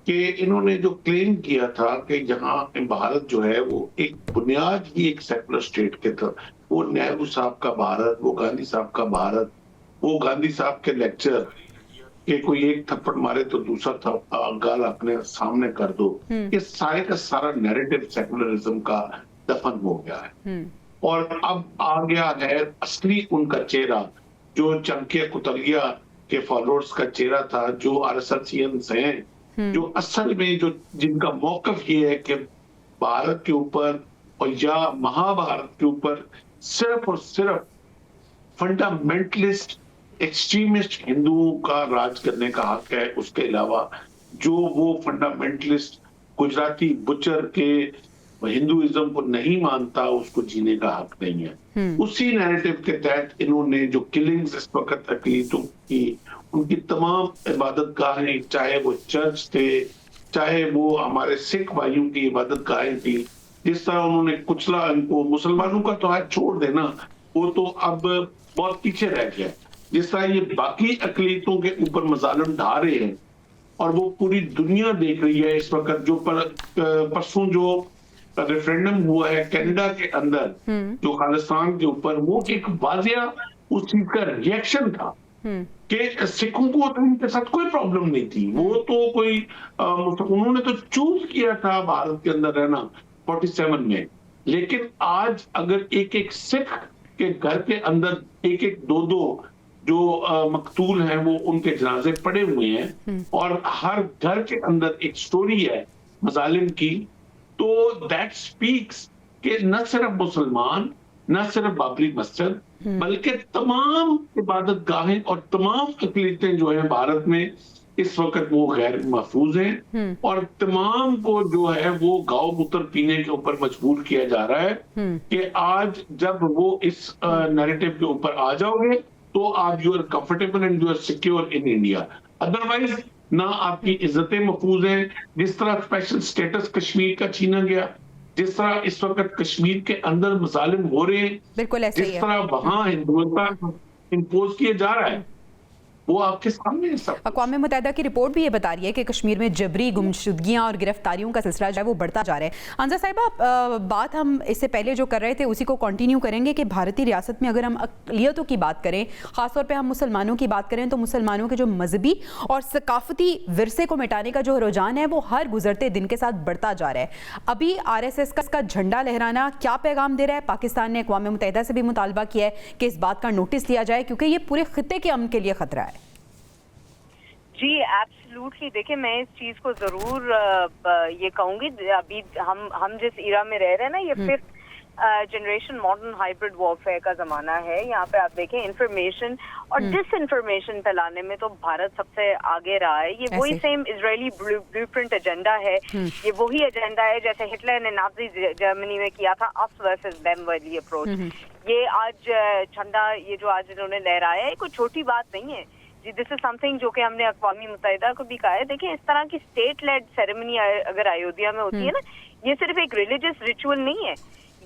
कि इन्होंने जो क्लेम किया था कि यहाँ भारत जो है वो एक बुनियाद ही एक सेकुलर स्टेट के था, वो नेहरू साहब का भारत, वो गांधी साहब का भारत, वो गांधी साहब के लेक्चर कि कोई एक थप्पड़ मारे तो दूसरा गाल अपने सामने कर दो, ये सारे का सारा नैरेटिव सेकुलरिज्म का दफन हो गया है। और अब आ गया है असली उनका चेहरा, जो चमकिया कुतलिया के फॉलोअर्स का चेहरा था, जो आरएसएसियंस हैं, जो असल में जो जिनका मौकफ ये है कि भारत के ऊपर और या महाभारत के ऊपर सिर्फ और सिर्फ फंडामेंटलिस्ट एक्सट्रीमिस्ट हिंदुओं का राज करने का हक है, उसके अलावा जो वो फंडामेंटलिस्ट गुजराती बुचर के हिंदुइज्म को नहीं मानता उसको जीने का हक नहीं है। उसी नैरेटिव के तहत इन्होंने जो किलिंग्स इस वक्त अकलीतों की, उनकी तमाम इबादत गाहें, चाहे वो चर्च थे, चाहे वो हमारे सिख भाइयों की इबादत गाहें थी, जिस तरह उन्होंने कुचला इनको, मुसलमानों का तो आज छोड़ देना, वो तो अब बहुत पीछे रह गया। जिस तरह ये बाकी अकलीतों के ऊपर मजालिम ढा रहे हैं और वो पूरी दुनिया देख रही है इस वक्त। जो परसों जो रेफरेंडम हुआ है कनाडा के अंदर जो खालिस्तान के ऊपर, वो एक वाजिया उस चीज का रिएक्शन था कि सिखों को तो इनके साथ कोई प्रॉब्लम नहीं थी, वो तो कोई उन्होंने तो चूज किया था भारत के अंदर रहना 47 में। लेकिन आज अगर एक एक सिख के घर के अंदर एक एक दो दो जो मकतूल हैं वो उनके जनाजे पड़े हुए हैं और हर घर के अंदर एक स्टोरी है मजालिम की, तो दैट स्पीक्स कि न सिर्फ मुसलमान, न सिर्फ बाबरी मस्जिद, बल्कि तमाम इबादत गाहें और तमाम अक़लीतें जो है भारत में इस वक्त वो गैर महफूज हैं और तमाम को जो है वो गाँव मूत्र पीने के ऊपर मजबूर किया जा रहा है कि आज जब वो इस नैरेटिव के ऊपर आ जाओगे तो आप you are comfortable and you are secure in India, otherwise ना आपकी इज्जतें महफूज हैं। जिस तरह स्पेशल स्टेटस कश्मीर का छीना गया, जिस तरह इस वक्त कश्मीर के अंदर मजालिम हो रहे हैं, बिल्कुल ऐसे ही जिस है। तरह वहां हिंदुत्व इम्पोज किया जा रहा है, वो आपके सामने है सब। अक़वाम मुत्तहिदा की रिपोर्ट भी ये बता रही है कि कश्मीर में जबरी गुमशुदगियां और गिरफ्तारियों का सिलसिला जो है वो बढ़ता जा रहा है। हमजा साहिबा, बात हम इससे पहले जो कर रहे थे उसी को कंटिन्यू करेंगे कि भारतीय रियासत में अगर हम अक़लियतों की बात करें, ख़ासतौर पे हम मुसलमानों की बात करें, तो मुसलमानों के जो मजहबी और सकाफती विरसे को मिटाने का जो रुझान है वो हर गुजरते दिन के साथ बढ़ता जा रहा है। अभी RSS का झंडा लहराना क्या पैगाम दे रहा है? पाकिस्तान ने अक़वाम मुत्तहिदा से भी मुतालबा किया है कि इस बात का नोटिस लिया जाए क्योंकि ये पूरे खित्ते के अमन के लिए खतरा है। जी एब्सोल्युटली, देखिए मैं इस चीज को जरूर ये कहूंगी, अभी हम जिस इरा में रह रहे हैं ना, ये 5th generation modern hybrid warfare का जमाना है। यहाँ पे आप देखें इंफॉर्मेशन और डिस इंफॉर्मेशन फैलाने में तो भारत सबसे आगे रहा है। ये वही सेम इजरायली ब्लूप्रिंट एजेंडा है, ये वही एजेंडा है जैसे हिटलर ने नाज़ी जर्मनी में किया था, अस वर्सेस देम वाली अप्रोच। ये आज झंडा ये जो आज इन्होंने लहराया है कोई छोटी बात नहीं है जी, दिस इज समथिंग जो कि हमने अक़वाम मुत्तहिदा को भी कहा है। देखिए इस तरह की स्टेट लेड सेरेमनी अगर अयोध्या में होती है ना, ये सिर्फ एक रिलीजियस रिचुअल नहीं है,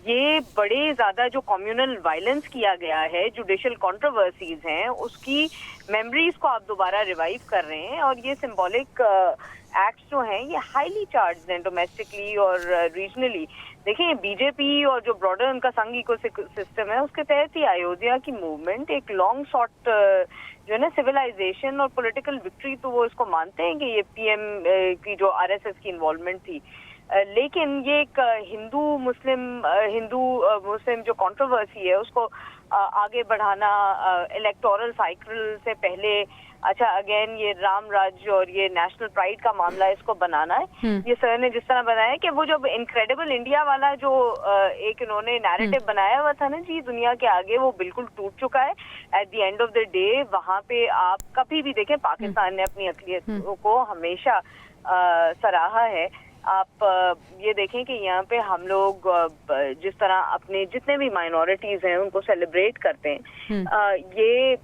ये बड़े ज्यादा जो कम्युनल वायलेंस किया गया है, जुडिशियल कंट्रोवर्सीज हैं, उसकी मेमोरीज को आप दोबारा रिवाइव कर रहे हैं। और ये सिंबॉलिक एक्ट्स जो हैं ये हाईली चार्ज्ड हैं डोमेस्टिकली और रीजनली। देखिए बीजेपी और जो ब्रॉडर उनका संघ इको सिस्टम है उसके तहत ही अयोध्या की मूवमेंट एक लॉन्ग शॉट जो है ना सिविलाइजेशन और पॉलिटिकल विक्ट्री, तो वो इसको मानते हैं कि ये PM की जो RSS की इन्वॉल्वमेंट थी। लेकिन ये एक हिंदू मुस्लिम जो कंट्रोवर्सी है उसको आगे बढ़ाना इलेक्टोरल साइकिल से पहले, अच्छा अगेन ये राम राज्य और ये नेशनल प्राइड का मामला इसको बनाना है। ये सर ने जिस तरह बनाया कि वो जो इनक्रेडिबल इंडिया वाला जो एक इन्होंने नैरेटिव बनाया हुआ था ना जी दुनिया के आगे, वो बिल्कुल टूट चुका है। Eight the end of the day वहाँ पे आप कभी भी देखें पाकिस्तान ने अपनी अक़लियतों को हमेशा सराहा है। आप ये देखें कि यहाँ पे हम लोग जिस तरह अपने जितने भी माइनॉरिटीज हैं उनको सेलिब्रेट करते हैं, ये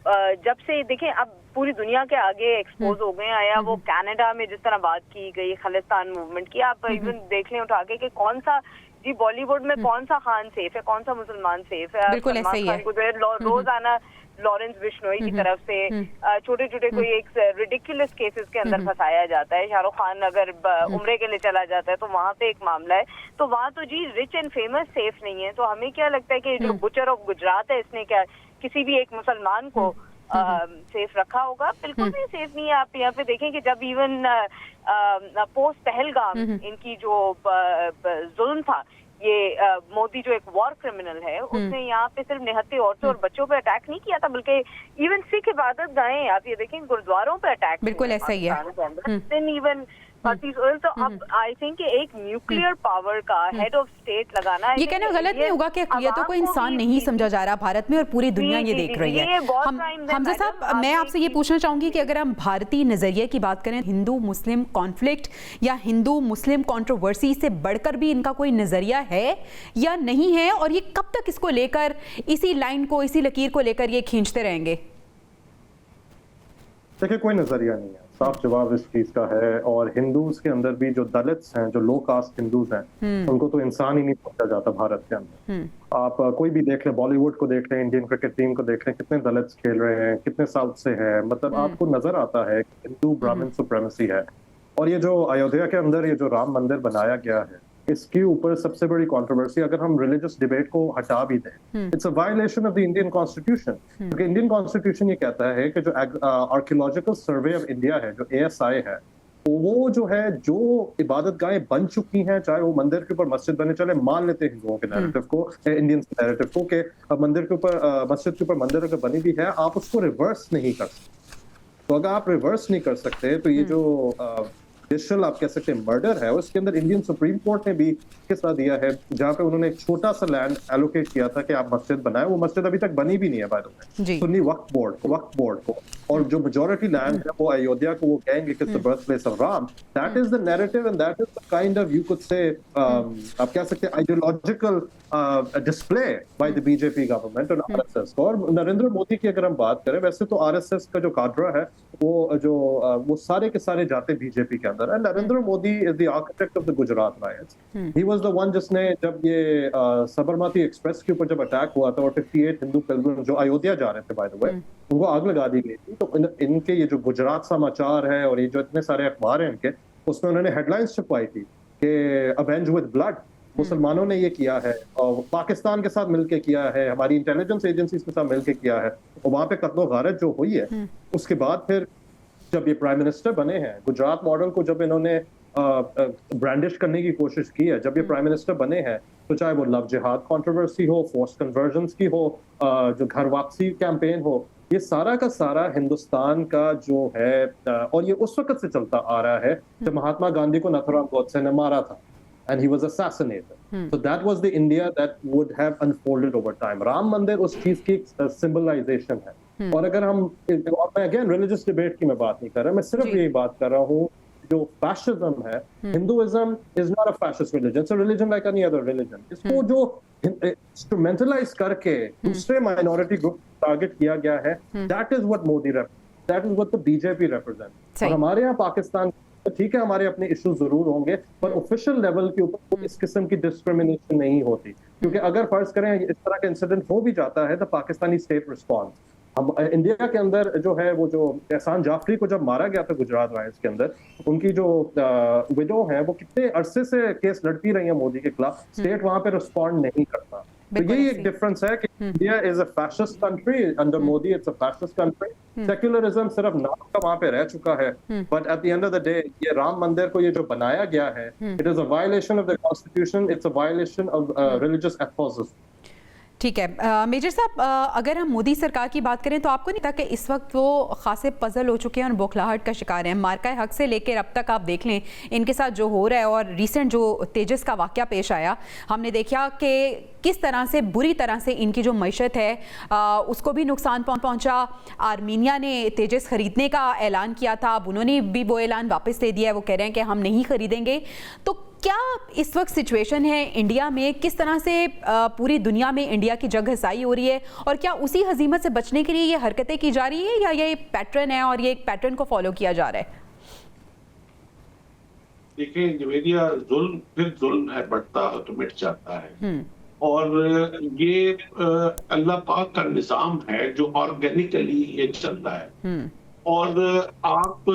जब से देखें अब पूरी दुनिया के आगे एक्सपोज हो गए। आया वो कनाडा में जिस तरह बात की गई खालिस्तान मूवमेंट की, आप इवन देख लें उठा के कि कौन सा जी बॉलीवुड में कौन सा खान सेफ है, कौन सा मुसलमान सेफ है। बिल्कुल ऐसा ही है। रोजाना लॉरेंस बिश्नोई की तरफ से छोटे छोटे कोई एक रिडिकुलस केसेस के अंदर फंसाया जाता है। शाहरुख खान अगर उम्रे के लिए चला जाता है तो वहाँ पे एक मामला है, तो वहाँ तो जी रिच एंड फेमस सेफ नहीं है। तो हमें क्या लगता है कि जो बुचर ऑफ गुजरात है इसने क्या किसी भी एक मुसलमान को सेफ रखा होगा? बिल्कुल भी सेफ नहीं है। आप यहाँ पे देखें कि जब इवन पोस्ट पहलगाम इनकी जो जुल्म था, ये मोदी जो एक वॉर क्रिमिनल है उसने यहाँ पे सिर्फ निहत्थे औरतों और बच्चों पे अटैक नहीं किया था, बल्कि इवन सिख इबादत गाहें आप ये देखें गुरुद्वारों पे अटैक बिल्कुल ऐसा ही है। इवन तो अब आई थिंक एक न्यूक्लियर पावर का हेड ऑफ स्टेट लगाना, ये कहना गलत नहीं होगा कि अक़लियतों को इंसान नहीं समझा जा रहा भारत में और पूरी दुनिया ये देख रही है। हमजा साहब, मैं आपसे ये पूछना चाहूंगी कि अगर हम भारतीय नजरिए की बात करें, हिंदू मुस्लिम कॉन्फ्लिक्ट या हिंदू मुस्लिम कंट्रोवर्सी से बढ़कर भी इनका कोई नजरिया है या नहीं है, और ये कब तक इसको लेकर इसी लाइन को इसी लकीर को लेकर ये खींचते रहेंगे? देखिए कोई नजरिया नहीं है, साफ जवाब इस चीज का है। और हिंदूज के अंदर भी जो दलित्स हैं, जो लो कास्ट हिंदूज हैं, उनको तो इंसान ही नहीं समझा जाता भारत के अंदर। आप कोई भी देख लें, बॉलीवुड को देख लें, इंडियन क्रिकेट टीम को देख लें, कितने दलित्स खेल रहे हैं, कितने साउथ से हैं, मतलब आपको नजर आता है कि हिंदू ब्राह्मण सुप्रीमेसी है। और ये जो अयोध्या के अंदर ये जो राम मंदिर बनाया गया है, इसके ऊपर सबसे बड़ी कंट्रोवर्सी, अगर हम रिलीजियस डिबेट को हटा भी दें, it's a violation of the Indian constitution. क्योंकि इंडियन कॉन्स्टिट्यूशन ये कहता है कि जो आर्कियोलॉजिकल सर्वे ऑफ इंडिया है, जो ASI है, वो जो है, जो इबादत गाहें बन चुकी हैं, चाहे वो मंदिर के ऊपर मस्जिद बने, चले मान लेते हैं हिंदुओं के नैरेटिव को, इंडियन नैरेटिव को, कि मंदिर के ऊपर मस्जिद के ऊपर मंदिर अगर बनी भी है, आप उसको रिवर्स नहीं कर सकते। तो अगर आप रिवर्स नहीं कर सकते, तो ये जो डिजिटल आप कह सकते हैं मर्डर है, उसके अंदर इंडियन सुप्रीम कोर्ट ने भी किस्सा दिया है, जहां पे उन्होंने एक छोटा सा लैंड एलोकेट किया था कि आप मस्जिद बनाए। वो मस्जिद अभी तक बनी भी नहीं है by the way, Sunni Waqf board को, और जो मेजॉरिटी लैंड है वो अयोध्या को वो कहेंगे कि it's the birth place of Ram. That is the narrative and that is the kind of, you could say, आप कह सकते हैं ideological display by the BJP government और RSS। और नरेंद्र मोदी की अगर हम बात करें, वैसे तो RSS का जो काडरा है वो सारे के सारे जाते बीजेपी के अंदर है। Narendra Modi is the architect of the Gujarat rights. He was the one जिसने, जब ये साबरमती एक्सप्रेस के ऊपर जब अटैक हुआ था और 58 हिंदू पिलग्रिम जो अयोध्या जा रहे थे बाय द वे, उनको आग लगा दी गई थी, तो इनके ये जो गुजरात समाचार है और ये जो इतने सारे अखबार हैं इनके, उसमें उन्होंने हेडलाइंस छपवाई थी कि अवेंज विद ब्लड, मुसलमानों ने ये किया है और पाकिस्तान के साथ मिलके किया है, हमारी इंटेलिजेंस एजेंसीज के साथ मिलके किया है, और वहां पे कत्लो गारत जो हुई है। उसके बाद फिर जब ये प्राइम मिनिस्टर बने हैं, गुजरात मॉडल को जब इन्होंने ब्रांडिश करने की कोशिश की है, जब ये प्राइम मिनिस्टर बने हैं, तो चाहे वो लव जिहाद कंट्रोवर्सी हो, फोर्स कन्वर्जन्स की हो, जो घर वापसी कैंपेन हो, ये सारा का सारा हिंदुस्तान का जो है, और ये उस वक्त से चलता आ रहा है जब महात्मा गांधी को नाथुराम गोडसे ने मारा था and he was assassinated. So that was the India that would have unfolded over time. Ram मंदिर उस चीज की सिंबलाइजेशन है। और अगर हम, और मैं अगेन रिलीजियस डिबेट की मैं बात नहीं कर रहा, मैं सिर्फ यही बात कर रहा हूँ, जो फैशिज्म है, Hinduism is not a fascist religion, it's a religion like any other religion. इसको जो इंस्ट्रूमेंटलाइज करके दूसरे माइनॉरिटी ग्रुप टारगेट किया गया है, that is what Modi represent, that is what the BJP represent. और हमारे यहाँ पाकिस्तान, ठीक है, हमारे अपने इश्यूज जरूर होंगे, पर ऑफिशियल लेवल के ऊपर इस किस्म की डिस्क्रिमिनेशन नहीं होती। क्योंकि अगर फर्ज करें इस तरह का इंसिडेंट हो भी जाता है, तो पाकिस्तानी स्टेट रिस्पॉन्स, हम इंडिया के अंदर जो है, वो जो एहसान जाफरी को जब मारा गया था गुजरात राइट्स के अंदर, उनकी जो विडो है, वो कितने अरसे से केस लड़ती रही है मोदी के खिलाफ, स्टेट वहां पे रिस्पॉन्ड नहीं करता। तो यही एक डिफरेंस है कि India is a fascist country, under Modi it's a fascist country. Secularism सिर्फ नाम का वहां पे रह चुका है, but at the end of the day ये राम मंदिर को ये जो बनाया गया है, it is a violation of the constitution, it's a violation of religious ethoses. ठीक है मेजर साहब, अगर हम मोदी सरकार की बात करें, तो आपको नहीं लगता कि इस वक्त वो खासे पजल हो चुके हैं और बौखलाहट का शिकार हैं? मार्का हक से लेकर अब तक आप देख लें इनके साथ जो हो रहा है, और रिसेंट जो तेजस का वाकया पेश आया, हमने देखा कि किस तरह से बुरी तरह से इनकी जो मईशत है उसको भी नुकसान पहुंचा। आर्मीनिया ने तेजस खरीदने का ऐलान किया था, अब उन्होंने भी वो ऐलान वापस ले दिया है, वो कह रहे हैं कि हम नहीं खरीदेंगे। तो क्या इस वक्त सिचुएशन है इंडिया में, किस तरह से पूरी दुनिया में इंडिया की जग घसाई हो रही है, और क्या उसी हजीमत से बचने के लिए ये हरकतें की जा रही है, या ये पैटर्न है और ये एक पैटर्न को फॉलो किया जा रहा है? देखिए जवेरिया, जुल्म फिर जुल्म है, बढ़ता तो मिट जाता है, और ये अल्लाह पाक का निजाम है जो ऑर्गेनिकली ये चलता है। और आप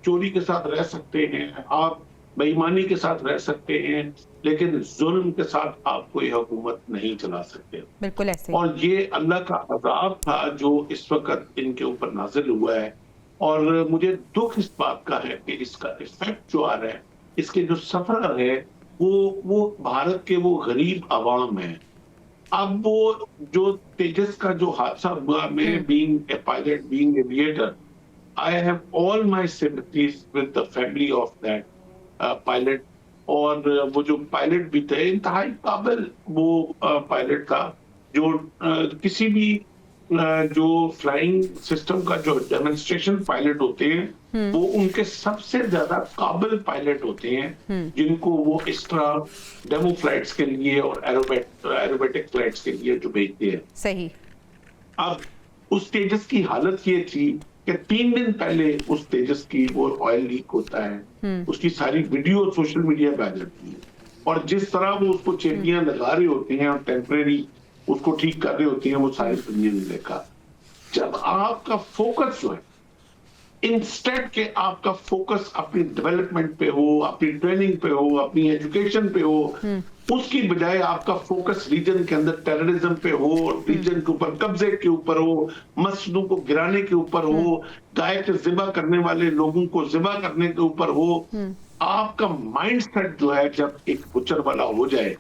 चोरी के साथ रह सकते हैं, आप बेईमानी के साथ रह सकते हैं, लेकिन जुल्म के साथ आप कोई हुकूमत नहीं चला सकते। बिल्कुल ऐसे। और ये अल्लाह का अज़ाब था जो इस वक्त इनके ऊपर नाजिल हुआ है, और मुझे दुख इस बात का है कि इसका इफेक्ट जो आ रहा है, इसके जो सफर है, वो भारत के वो गरीब अवाम है। अब वो जो तेजस का जो हादसा हुआ, मैं being a pilot, being aviator, I have all my sympathies with the family of that pilot. और वो जो पायलट भी थे, इंतहाई काबिल वो पायलट था, जो किसी भी जो फ्लाइंग सिस्टम का जो डेमोन्स्ट्रेशन पायलट होते हैं, वो उनके सबसे ज्यादा काबिल पायलट होते हैं, जिनको वो इस तरह डेमो फ्लाइट्स के लिए और एरोबेटिक फ्लाइट्स के लिए जो भेजते हैं। सही। अब उस तेजस की हालत ये थी कि 3 दिन पहले उस तेजस की वो ऑयल लीक होता है, उसकी सारी वीडियो सोशल मीडिया पे आ जाती है, और जिस तरह वो उसको चेटियां लगा रहे होते हैं और टेम्परेरी उसको ठीक कर रहे होते हैं, वो सारी दुनिया ने देखा। जब आपका फोकस जो है इंस्टेड के आपका फोकस अपनी डेवलपमेंट पे हो, अपनी ट्रेनिंग पे हो, अपनी एजुकेशन पे हो, उसकी बजाय आपका फोकस रीजन के अंदर टेररिज्म पे हो, रीजन के ऊपर कब्जे के ऊपर हो, मस्जिदों को गिराने के ऊपर हो, गाय के ज़िबा करने वाले लोगों को ज़िबा करने के ऊपर हो, आपका माइंडसेट जो है जब एक बुचर वाला हो जाए,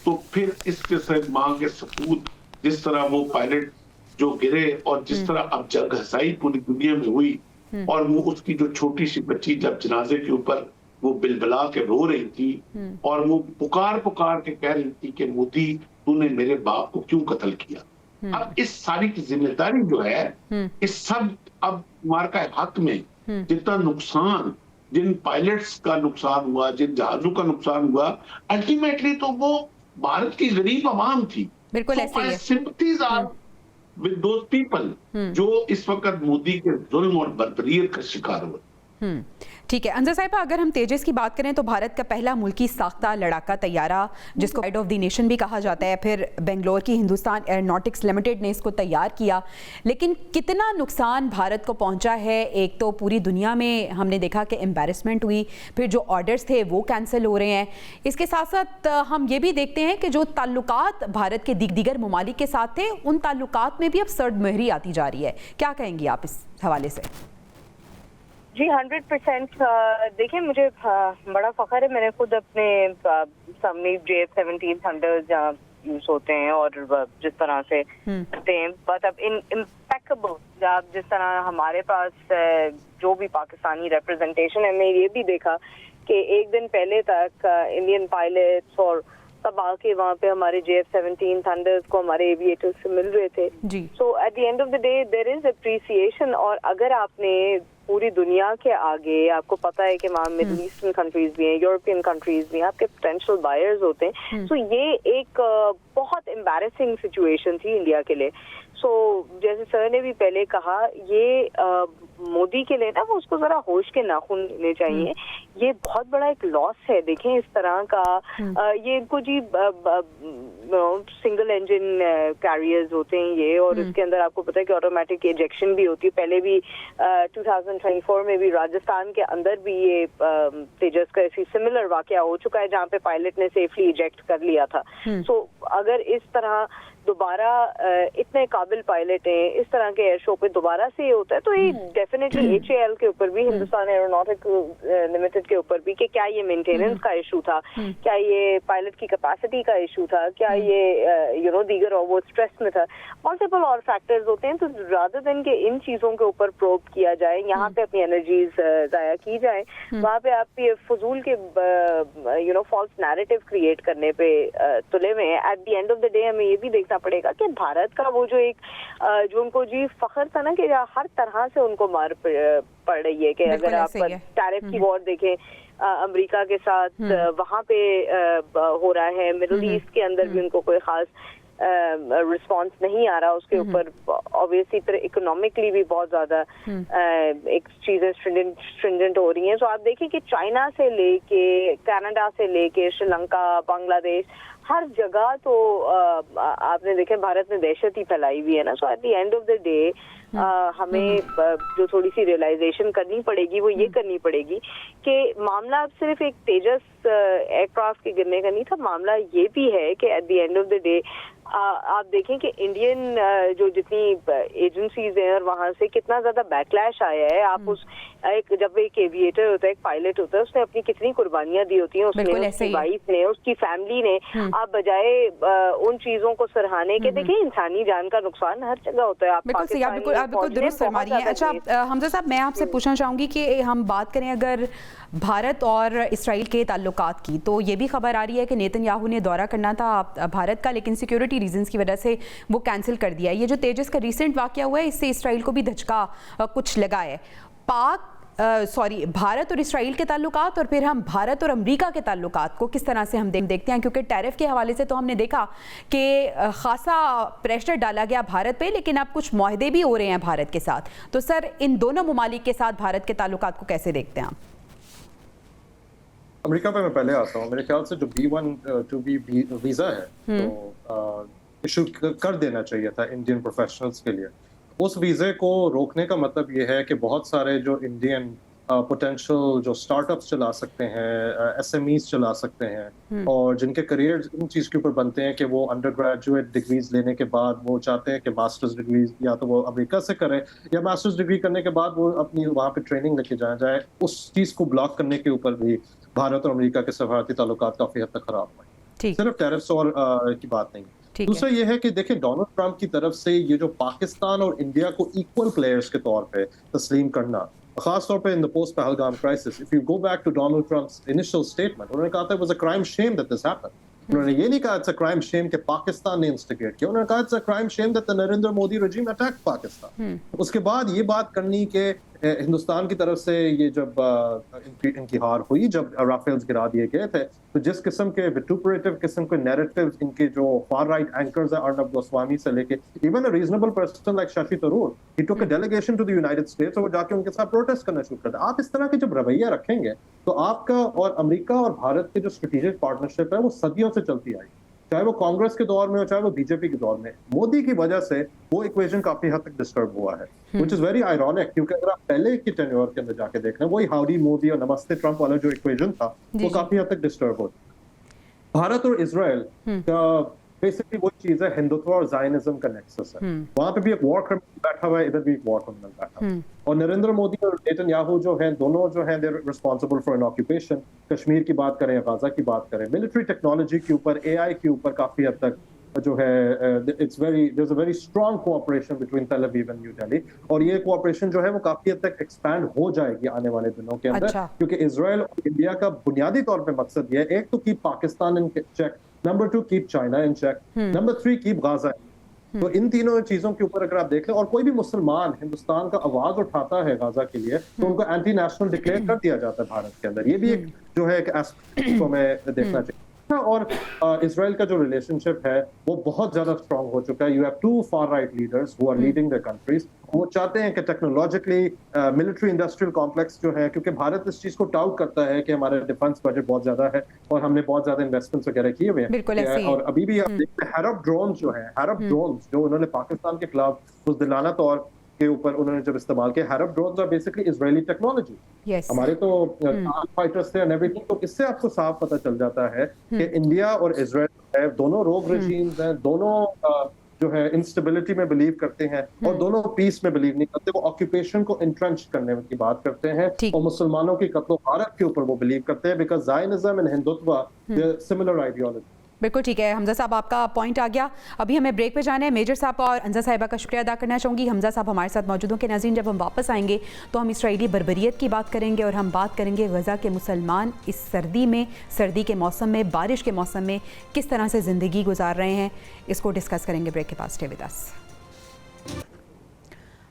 तो फिर इसके से मांगे सपूत, जिस तरह वो पायलट जो गिरे और जिस तरह अब जंग हसाई पूरी दुनिया में हुई, और वो उसकी जो छोटी सी बच्ची जब जनाजे के ऊपर वो बिलबिला के रो रही थी और वो पुकार पुकार के कह रही थी कि मोदी तूने मेरे बाप को क्यों कत्ल किया। अब इस सारी की जिम्मेदारी जो है, इस सब अब मार्का हक में जितना नुकसान, जिन पायलट्स का नुकसान हुआ, जिन जहाजों का नुकसान हुआ, अल्टीमेटली तो वो भारत की गरीब आवाम थी। बिल्कुल ऐसे ही है। Sympathies are with those people जो इस वक्त मोदी के जुल्म और बर्बरियत का शिकार हुए। ठीक है अंजर साहिबा, अगर हम तेजस की बात करें तो भारत का पहला मुल्की साख्ता लड़ाका तैयारा जिसको प्राइड ऑफ द नेशन भी कहा जाता है, फिर बेंगलोर की हिंदुस्तान एयरोनॉटिक्स लिमिटेड ने इसको तैयार किया, लेकिन कितना नुकसान भारत को पहुंचा है? एक तो पूरी दुनिया में हमने देखा कि एम्बैरेसमेंट हुई, फिर जो ऑर्डर्स थे वो कैंसिल हो रहे हैं। इसके साथ साथ हम ये भी देखते हैं कि जो ताल्लुकात भारत के दीगर ममालिक के साथ थे, उन ताल्लुकात में भी अब सर्दमहरी आती जा रही है। क्या कहेंगी आप इस हवाले से? जी 100%। देखिए मुझे बड़ा फख्र है, मैंने खुद अपने सामने JF-17 थंडर्स जहाँ यूज होते हैं और जिस तरह से करते हैं, बट अब इम्पेक्केबल, जिस तरह हमारे पास जो भी पाकिस्तानी रिप्रेजेंटेशन है, मैं ये भी देखा कि एक दिन पहले तक इंडियन पायलट्स और तब आके वहाँ पे हमारे JF-17 थंडर्स को हमारे एविएटर्स से मिल रहे थे। So at the end of the day there is appreciation. और अगर आपने पूरी दुनिया के आगे, आपको पता है कि वहाँ मिडिल ईस्टर्न कंट्रीज भी हैं, यूरोपियन कंट्रीज भी हैं, आपके पोटेंशियल बायर्स होते हैं, तो ये एक बहुत एम्बैरेसिंग सिचुएशन थी इंडिया के लिए। सो जैसे सर ने भी पहले कहा, ये मोदी के लिए ना वो उसको जरा होश के नाखून लेने चाहिए। ये बहुत बड़ा एक लॉस है। देखें इस तरह का ये इनको जी सिंगल इंजन कैरियर्स होते हैं ये, और इसके अंदर आपको पता है कि ऑटोमेटिक इजेक्शन भी होती है। पहले भी 2024 में भी राजस्थान के अंदर भी ये तेजस का ऐसी सिमिलर वाकया हो चुका है जहाँ पे पायलट ने सेफली इजेक्ट कर लिया था। सो अगर इस तरह दोबारा इतने काबिल पायलट हैं, इस तरह के एयर शो पे दोबारा से ये होता है, तो ये डेफिनेटली HAL के ऊपर भी, हिंदुस्तान एयरोनॉटिक्स लिमिटेड के ऊपर भी, कि क्या ये मेंटेनेंस का इशू था, क्या ये पायलट की कैपेसिटी का इशू था, क्या ये दीगर और वो स्ट्रेस में था, मल्टीपल और फैक्टर्स होते हैं। तो रादर देन के इन चीजों के ऊपर प्रोब किया जाए, यहाँ पे अपनी एनर्जीज जाया की जाए, वहाँ पे आप ये फजूल के फॉल्स नैरेटिव क्रिएट करने पे तुले हुए हैं। Eight the end of the day हमें ये भी देखना पड़ेगा कि भारत का वो जो एक जो उनको जी फख्र था ना कि हर तरह से उनको मार पड़ रही है, कि अगर आप टैरिफ की वॉर देखें अमेरिका के साथ, वहाँ पे हो रहा है, मिडिल ईस्ट के अंदर भी उनको कोई खास रिस्पांस नहीं आ रहा, उसके ऊपर ऑब्वियसली इकोनॉमिकली भी बहुत ज्यादा एक चीजें स्ट्रिंजेंट हो रही हैं। तो आप देखिए कि चाइना से लेके, कनाडा से लेके, श्रीलंका, बांग्लादेश, हर जगह तो आपने देखे भारत ने दहशत ही फैलाई हुई है ना। So at the end of the day हमें जो थोड़ी सी रियलाइजेशन करनी पड़ेगी वो ये करनी पड़ेगी कि मामला अब सिर्फ एक तेजस एयरक्राफ्ट के गिरने का नहीं था, मामला ये भी है कि eight the end of the day आप देखें कि इंडियन जो जितनी एजेंसीज हैं और वहाँ से कितना ज्यादा बैकलैश आया है। आप उस जब एक एविएटर होता है, एक पायलट होता है, उसने अपनी कितनी कुर्बानियां दी होती हैं, उसने, उसकी वाइफ ने, उसकी फैमिली ने, आप बजाय उन चीजों को सराहने के, देखिए इंसानी जान का नुकसान हर जगह होता है। आप बिल्कुल दुरुस्त फरमा रही हैं। अच्छा हमजा साहब, मैं आपसे पूछना चाहूंगी कि हम बात करें अगर भारत और इसराइल के ताल्लुकात की, तो ये भी खबर आ रही है कि नेतन्याहू ने दौरा करना था भारत का, लेकिन सिक्योरिटी रीजंस की वजह से वो कैंसिल कर दिया। ये जो तेजस का रिसेंट वाकया हुआ है, इससे इसराइल को भी धचका कुछ लगा है। भारत और इसराइल के ताल्लुकात और फिर हम भारत और अमेरिका के ताल्लुकात को किस तरह से हम देखते हैं, क्योंकि टैरिफ के हवाले से तो हमने देखा कि खासा प्रेशर डाला गया भारत पे, लेकिन अब कुछ मुआहदे भी हो रहे हैं भारत के साथ। तो सर, इन दोनों ममालिक के साथ भारत के ताल्लुकात को कैसे देखते हैं आप? अमेरिका पे मैं पहले आता हूँ। मेरे ख्याल से जो B1-2B वीज़ा है तो इशू कर देना चाहिए था इंडियन प्रोफेशनल्स के लिए। उस वीज़े को रोकने का मतलब ये है कि बहुत सारे जो इंडियन पोटेंशियल जो स्टार्टअप्स चला सकते हैं, एसएमईज चला सकते हैं और जिनके करियर इन चीज़ के ऊपर बनते हैं कि वो अंडर ग्रेजुएट डिग्रीज लेने के बाद वो चाहते हैं कि मास्टर्स डिग्री या तो वो अमेरिका से करें या मास्टर्स डिग्री करने के बाद वो अपनी वहाँ पे ट्रेनिंग लेके जाए, उस चीज़ को ब्लॉक करने के ऊपर भी भारत और अमेरिका के सफारती ताल्लुकात काफ़ी हद तक खराब हुए। सिर्फ टैरिफ्स और की बात नहीं। दूसरा ये है कि देखिए डोनाल्ड ट्रंप की तरफ से ये जो पाकिस्तान और इंडिया को इक्वल प्लेयर्स के तौर पे तस्लीम करना, खास तौर पे in the post Pahalgam crisis, if you go back to Donald Trump's initial statement, उन्होंने कहा था it was a crime shame that this happened. उन्होंने ये नहीं कहा इट्स अ क्राइम शेम कि पाकिस्तान ने इंस्टिगेट किया, उन्होंने कहा it's a crime shame that the Narendra Modi regime attacked Pakistan. उसके बाद ये बात करनी कि हिंदुस्तान की तरफ से ये जब इनकी हार हुई, जब राफेल्स गिरा दिए गए थे, तो जिस किस्म के विटुपरेटिव किस्म के नैरेटिव्स इनके जो फार राइट एंकर्स हैं अर्नब गोस्वामी से लेके even a reasonable person like Shashi Tharoor, he took a delegation to the United States और वो जाके उनके साथ प्रोटेस्ट करना शुरू कर दिया। आप इस तरह के जब रवैया रखेंगे तो आपका और अमेरिका और भारत के जो स्ट्रेटेजिक पार्टनरशिप है वो सदियों से चलती आई, चाहे वो कांग्रेस के दौर में हो चाहे वो बीजेपी के दौर में। मोदी की वजह से वो इक्वेशन काफी हद तक डिस्टर्ब हुआ है, व्हिच इज वेरी आयरॉनिक, क्योंकि अगर आप पहले के टेन्योर के अंदर जाके देख लें वही हाउडी मोदी और नमस्ते ट्रंप वाला जो इक्वेशन था वो काफी हद तक डिस्टर्ब हो। भारत और इजराइल का बेसिकली वो चीज है, हिंदुत्व और जायनिज्म का नेक्सस है। वहां पे भी एक वॉर क्रिमिनल बैठा हुआ है, इधर भी एक वॉर क्रिमिनल बैठा है। और नरेंद्र मोदी और नेतन्याहू जो हैं, दोनों जो हैं, they responsible for an occupation. Kashmir की बात करें, गाजा की बात करें, मिलिट्री टेक्नोलॉजी के ऊपर, एआई के ऊपर काफी हद तक जो है there's a very strong cooperation between Tel Aviv and New Delhi, और ये कोऑपरेशन जो है वो काफी हद तक एक्सपैंड हो जाएगी आने वाले दिनों के अंदर। क्योंकि इजराइल और इंडिया का बुनियादी तौर पे मकसद ये है, एक तो keep Pakistan in check, number 2 keep China in check, number 3 keep Gaza. तो इन तीनों चीजों के ऊपर अगर आप देख लें, और कोई भी मुसलमान हिंदुस्तान का आवाज उठाता है गाजा के लिए तो उनको एंटी नेशनल डिक्लेयर कर दिया जाता है भारत के अंदर। ये भी एक जो है एक एस्पेक्ट को हमें देखना चाहिए। और इजराइल का जो रिलेशनशिप है वो बहुत ज्यादा स्ट्रांग हो चुका है। You have to far right leaders who are leading their countries. वो चाहते हैं कि टेक्नोलॉजिकली मिलिट्री इंडस्ट्रियल कॉम्प्लेक्स जो है, क्योंकि भारत इस चीज को टाउट करता है कि हमारा डिफेंस बजट बहुत ज्यादा है और हमने बहुत ज्यादा इन्वेस्टमेंट्स वगैरह किए हुए हैं। और अभी भी आप देखते हैं हैरब ड्रोन जो है, हैरब ड्रोन जो उन्होंने पाकिस्तान के खिलाफ बुज़दिलाना तौर के ऊपर उन्होंने जब इस्तेमाल किया, Harop drones are basically Israeli technology. हमारे तो फाइटर्स थे एंड एवरीथिंग। तो इससे आपको साफ पता चल जाता है कि इंडिया और इजराइल है, दोनों रोग रेजीम्स हैं, दोनों जो है इंस्टेबिलिटी में बिलीव करते हैं और दोनों पीस में बिलीव नहीं करते। वो ऑक्यूपेशन को इंट्रेंच करने की बात करते हैं और मुसलमानों की कत्लो गारत के ऊपर वो बिलीव करते हैं, because Zionism and Hindutva similar ideology. बिल्कुल ठीक है हमजा साहब, आपका पॉइंट आ गया। अभी हमें ब्रेक पे जाना है। मेजर साहब और अंजा साहिबा का शुक्रिया अदा करना चाहूँगी। हमजा साहब हमारे साथ मौजूद हों। नाज़रीन, जब हम वापस आएंगे तो हम इसराइली बर्बरियत की बात करेंगे और हम बात करेंगे गज़ा के मुसलमान इस सर्दी के मौसम में, बारिश के मौसम में किस तरह से ज़िंदगी गुजार रहे हैं। इसको डिस्कस करेंगे ब्रेक के पास। Stay with us.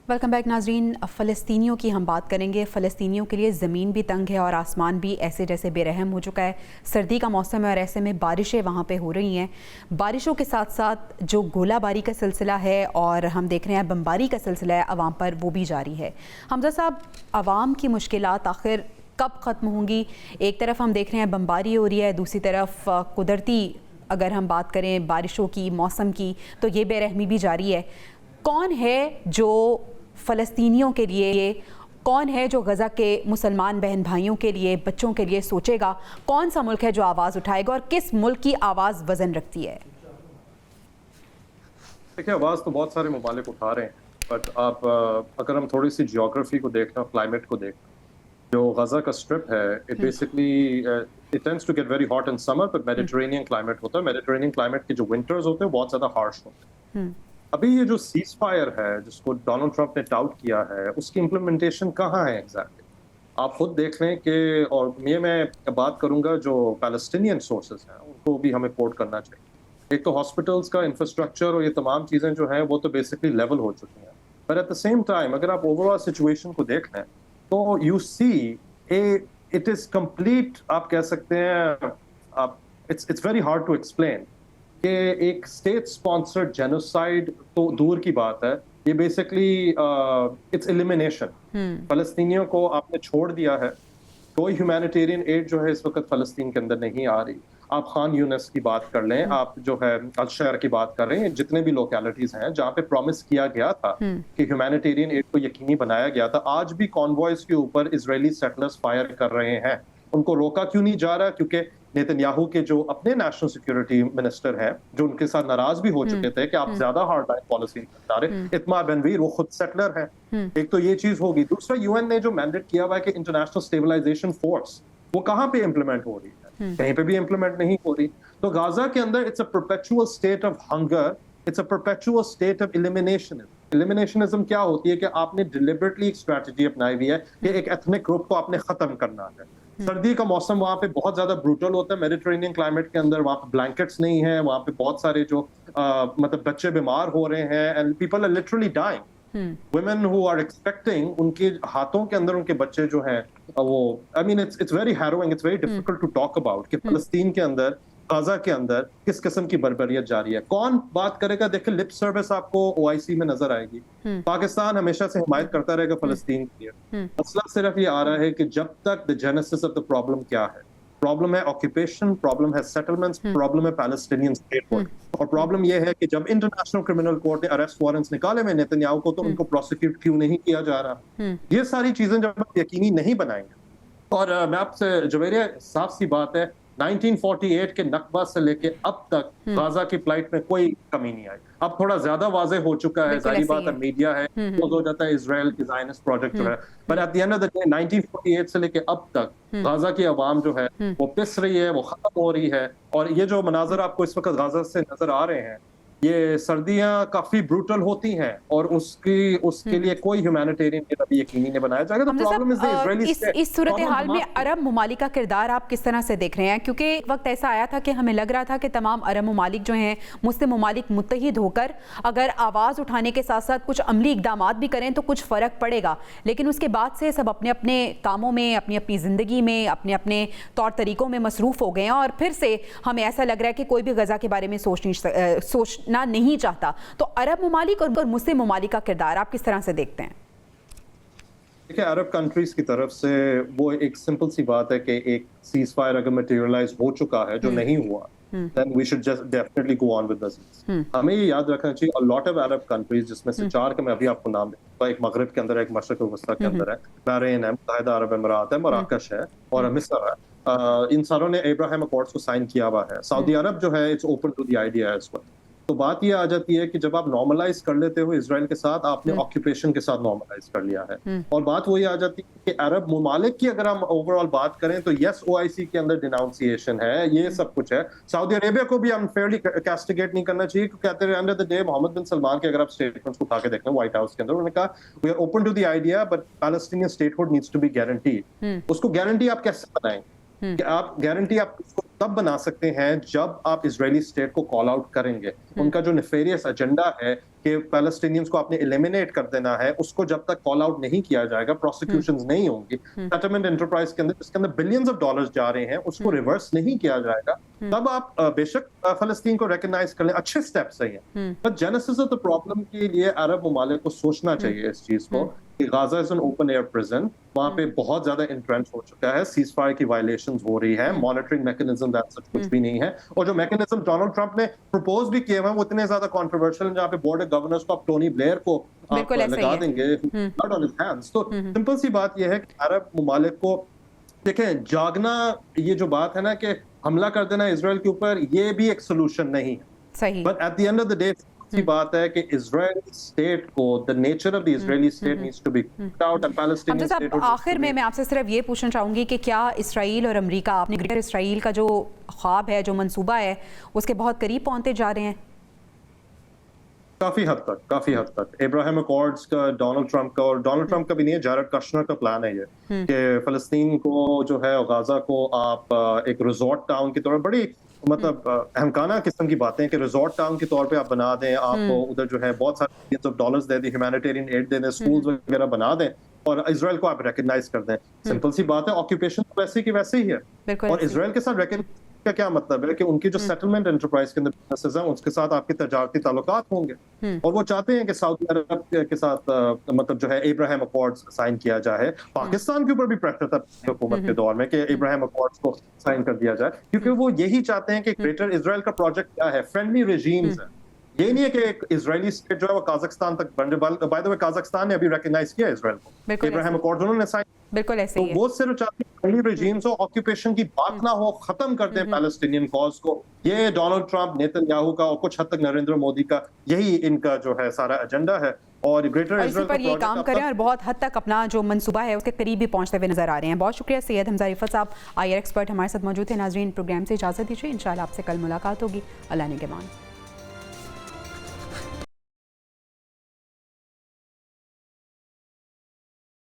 Welcome back नाजरीन। फ़लस्तीनियों की हम बात करेंगे। फ़लस्तीनियों के लिए ज़मीन भी तंग है और आसमान भी ऐसे जैसे बेरहम हो चुका है। सर्दी का मौसम है और ऐसे में बारिशें वहाँ पे हो रही हैं। बारिशों के साथ साथ जो गोलाबारी का सिलसिला है और हम देख रहे हैं बमबारी का सिलसिला है अवाम पर, वो भी जारी है। हमजा साहब, अवाम की मुश्किलात आखिर कब ख़त्म होंगी? एक तरफ हम देख रहे हैं बमबारी हो रही है, दूसरी तरफ कुदरती अगर हम बात करें बारिशों की, मौसम की, तो ये बेरहमी भी जारी है। कौन है जो फ़लस्तीनियों के लिए, कौन है जो गज़ा के मुसलमान बहन भाइयों के लिए, बच्चों के लिए सोचेगा? कौन सा मुल्क है जो आवाज़ उठाएगा और किस मुल्क की आवाज़ वज़न रखती है? देखिए, आवाज़ तो बहुत सारे मुमालिक उठा रहे हैं, बट आप अगर हम थोड़ी सी जियोग्राफी को देखना, क्लाइमेट को देखना, जो गज़ा का स्ट्रिप है, it basically it tends to get very hot in summer, पर मेडिटेरेनियन क्लाइमेट होता है। मेडिटेरेनियन क्लाइमेट के जो विंटर्स होते हैं बहुत ज़्यादा हार्श होते हैं। अभी ये जो सीज फायर है जिसको डोनाल्ड ट्रंप ने टाउट किया है, उसकी इम्प्लीमेंटेशन कहाँ है एग्जैक्टली? आप खुद देख लें कि, और मैं बात करूंगा जो पैलेस्टीनियन सोर्सेज हैं उनको भी हमें पोर्ट करना चाहिए। एक तो हॉस्पिटल्स का इंफ्रास्ट्रक्चर और ये तमाम चीज़ें जो हैं वो तो बेसिकली लेवल हो चुकी हैं, पर एट द सेम टाइम अगर आप ओवरऑल सिचुएशन को देख लें तो you see it is complete, आप कह सकते हैं, it's very hard to explain कि एक स्टेट स्पॉन्सर्ड जेनोसाइड तो दूर की बात है, ये बेसिकली इट्स एलिमिनेशन। फलस्तीनियों को आपने छोड़ दिया है, कोई ह्यूमैनिटेरियन एड जो है इस वक्त फलस्तीन के अंदर नहीं आ रही। आप खान यूनिस की बात कर लें, आप जो है अल-शहर की बात कर रहे हैं, जितने भी लोकेलिटीज हैं जहाँ पे प्रॉमिस किया गया था कि ह्यूमैनिटेरियन एड को यकीनी बनाया गया था, आज भी कॉन्वॉयज के ऊपर इजरायली सेटलर्स फायर कर रहे हैं। उनको रोका क्यों नहीं जा रहा? क्योंकि नेतन्याहू के जो अपने नेशनल सिक्योरिटी मिनिस्टर हैं, जो उनके साथ नाराज भी हो चुके थे कि आप ज्यादा हार्ड लाइन पॉलिसी बता रहे, इत्मा बेनवीर वो खुद सेटलर हैं। एक तो ये चीज होगी। दूसरा, यूएन ने जो मैंडेट किया हुआ है कि इंटरनेशनल स्टेबलाइजेशन फोर्स, वो कहाँ पे इम्प्लीमेंट हो रही है? कहीं पे भी इम्प्लीमेंट नहीं हो रही। तो गाजा के अंदर it's a perpetual state of hunger, it's a perpetual state of eliminationism. Eliminationism क्या होती है कि आपने डिलिबरेटली एक स्ट्रेटजी अपनाई हुई है कि एक एथनिक ग्रुप को आपने खत्म करना है। सर्दी का मौसम वहाँ पे बहुत ज्यादा ब्रूटल होता है, मेडिटेरेनियन क्लाइमेट के अंदर। वहाँ पे ब्लैंकेट्स नहीं है, वहाँ पे बहुत सारे जो मतलब बच्चे बीमार हो रहे हैं, and people are literally dying. Women who are expecting, उनके हाथों के अंदर उनके बच्चे जो हैं वो, I mean it's very harrowing, it's very difficult to talk about कि फलस्तीन के अंदर, गाजा के अंदर किस किस्म की बर्बरियत जारी है। कौन बात करेगा? देखिए, लिप सर्विस आपको ओआईसी में नजर आएगी। पाकिस्तान हमेशा से हिमायत करता रहेगा फलस्तीन के लिए। मसला सिर्फ ये आ रहा है कि जब तक the genesis of the problem क्या है, प्रॉब्लम है ऑक्यूपेशन, प्रॉब्लम है सेटलमेंट्स, प्रॉब्लम है पैलेस्टीनियन स्टेटहुड, और प्रॉब्लम ये है कि जब इंटरनेशनल क्रिमिनल कोर्ट ने अरेस्ट वारंट्स निकाले हुए नेतन्याहू को, तो उनको प्रोसिक्यूट क्यों नहीं किया जा रहा? ये सारी चीजें जब आप यकीनी नहीं बनाएंगे, और मैं आपसे जवेरिया, साफ सी बात है, 1948 के नकबा से लेके अब तक गाजा की फ्लाइट में कोई कमी नहीं आई। अब थोड़ा ज्यादा वाजे हो चुका है, जाहिर बात है, मीडिया है, वो हो जाता है इजराइल की ज़ायनिस्ट प्रोजेक्ट जो है, पर eight the end of the day 1948 से लेके अब तक गाजा की आवाम जो है वो पिस रही है, वो खत्म हो रही है। और ये जो मनाजर आपको इस वक्त गाजा से नजर आ रहे हैं, ये सर्दियां काफी ब्रूटल होती हैं, और उसके लिए कोई ह्यूमैनिटेरियन एड अभी यकीनी नहीं बनाया जाएगा। तो problem is the Israeli state. इस सूरत हाल में अरब ममालिक का किरदार आप किस तरह से देख रहे हैं? क्योंकि एक वक्त ऐसा आया था कि हमें लग रहा था कि तमाम अरब ममालिक जो हैं, मुस्लिम ममालिक मुत्तहिद होकर अगर आवाज़ उठाने के साथ साथ कुछ अमली इकदामात भी करें तो कुछ फ़र्क पड़ेगा। लेकिन उसके बाद से सब अपने अपने कामों में, अपनी अपनी ज़िंदगी में, अपने अपने तौर तरीक़ों में मसरूफ़ हो गए हैं, और फिर से हमें ऐसा लग रहा है कि कोई भी गज़ा के बारे में सोचना नहीं चाहता। तो अरब ममालिक और मुस्लिम ममालिक का किरदार आप किस तरह से देखते हैं? देखिए, अरब कंट्रीज की तरफ से वो एक सिंपल सी बात है कि एक सीज फायर अगर मटेरियलाइज हो चुका है, जो नहीं हुआ, then we should just definitely go on with the cease. हमें ये याद रखना चाहिए, a lot of Arab countries, जिसमें से 4 के मैं अभी आपको नाम दूंगा, एक मगरिब के अंदर है, एक मशरिक वस्ता के अंदर है, बहरीन है, मुत्तहिदा अरब अमीरात है, मराकश है, और मिस्र है। इन सारों ने अब्राहम अकॉर्ड्स को साइन किया हुआ है। सऊदी अरब जो है, it's open to the idea as well. तो बात ये आ जाती है कि जब आप नॉर्मलाइज कर लेते हो इजराइल के साथ, आपने ऑक्यूपेशन के साथ नॉर्मलाइज कर लिया है। और बात वही आ जाती है कि अरब ममालिक की अगर हम ओवरऑल बात करें तो यस, ओआईसी के अंदर डिनाउंसिएशन है, ये सब कुछ है। सऊदी अरेबिया को भी अनफेयरली कैस्टिगेट नहीं करना चाहिए, क्योंकि कहते हैं end of the day Mohammed bin Salman के अगर आप स्टेटमेंट्स उठा के देखें व्हाइट हाउस के अंदर, उन्होंने कहा we are open to the idea but Palestinian statehood needs to be guaranteed. उसको गारंटी आप कैसे बनाएंगे? कि आप गारंटी आप उसको तब बना सकते हैं जब आप इजरायली स्टेट को कॉल आउट करेंगे। उनका जो नेफेरियस एजेंडा है कि पैलेस्टीनियंस को आपने एलिमिनेट कर देना है, उसको जब तक कॉल आउट नहीं किया जाएगा, प्रोसिक्यूशंस नहीं होंगी, सेटलमेंट एंटरप्राइज के अंदर जिसके अंदर बिलियंस ऑफ डॉलर्स जा रहे हैं, उसको रिवर्स नहीं किया जाएगा, तब आप बेशक फलस्तीन को रिकॉग्नाइज कर लें, अच्छे स्टेप्स सही हैं। But genesis of the problem के लिए अरब ममालिक को सोचना चाहिए इस चीज को कि Gaza is an open air prison, वहां पे बहुत ज्यादा इंट्रेंच हो चुका है, सीज फायर की वायलेशंस हो रही है, मॉनिटरिंग मैकेनिज्म दैट सच कुछ भी नहीं है, और जो मैकेनिज्म डोनाल्ड ट्रंप ने प्रपोज भी किए हैं वो इतने ज्यादा कंट्रोवर्शियल हैं, जहां पे बोर्ड ऑफ गवर्नर्स को आप टोनी ब्लेयर को आप लगा देंगे ब्लड ऑन हिज हैंड्स। तो सिंपल सी बात ये है कि अरब ममालिक को देखें, जागना, ये जो बात है ना कि हमला कर देना इजराइल के ऊपर, ये भी एक सोल्यूशन नहीं है। सही। But at the end of the day की बात है कि इजरायली स्टेट को, the nature of the Israeli state needs to be kicked out, and Palestinian state. आखिर में मैं आपसे सिर्फ ये पूछना चाहूंगी कि क्या इसराइल और अमेरिका, आपने ग्रेटर इसराइल का जो ख्वाब है, जो मंसूबा है, उसके बहुत करीब पहुंचते जा रहे हैं? काफी हद तक अब्राहम अकॉर्ड्स का, डोनाल्ड ट्रंप का, और डोनाल्ड ट्रंप का भी नहीं है, जैरेड कश्नर का प्लान है ये कि फलस्तीन को जो है, गाजा को आप एक रिजॉर्ट टाउन की तौर पर, बड़ी मतलब अहमकाना किस्म की बातें कि रिजॉर्ट टाउन के तौर पे आप बना दें, आप उधर जो है बहुत सारे बिलियंस ऑफ डॉलर्स दे दें, ह्यूमैनिटेरियन एड दे दें, स्कूल्स वगैरह बना दें, और इजराइल को आप रिकॉग्नाइज कर दें। सिंपल सी बात है, ऑक्यूपेशन तो वैसे की वैसे ही है, और इजराइल के साथ का क्या मतलब है कि उनकी जो सेटलमेंट एंटरप्राइज के अंदर बिजनेसेस हैं उसके साथ आपके तजारती ताल्लुकात होंगे और वो चाहते हैं कि सऊदी अरब के साथ मतलब जो है इब्राहिम अकॉर्ड्स साइन किया जाए। पाकिस्तान के ऊपर भी प्रेशर था हुकूमत के दौर में कि इब्राहिम अकॉर्ड्स को साइन कर दिया जाए, क्योंकि वो यही चाहते हैं कि ग्रेटर इजराइल का प्रोजेक्ट क्या है, फ्रेंडली रेजीम्स है। ये नहीं है कि एक इजरायली स्टेट जो है वो काजाकिस्तान तक बन जाए। बाय द वे काजाकिस्तान ने अभी रिकॉग्नाइज किया इजराइल को, इब्राहिम अकॉर्ड्स उन्होंने साइन, बिल्कुल ऐसे तो ही है। वो सिर्फ चाहते हैं फ्रेंडली रेजीम्स हो, ऑक्यूपेशन की बात ना हो, खत्म कर दें पैलेस्टीनियन कॉज को। ये डोनाल्ड ट्रंप, नेतन्याहू का और कुछ हद तक नरेंद्र मोदी का यही इनका जो है सारा एजेंडा है और ग्रेटर इसी पर ये काम करें और बहुत हद तक अपना जो मंसूबा है उसके करीब भी पहुंचते हुए नजर आ रहे हैं। बहुत शुक्रिया सैयद हमजा रिफत साहब, IR एक्सपर्ट हमारे साथ मौजूद थे। नाजरीन, प्रोग्राम से इजाजत दीजिए, इंशाल्लाह आपसे कल मुलाकात होगी। अल्लाह निगहबान।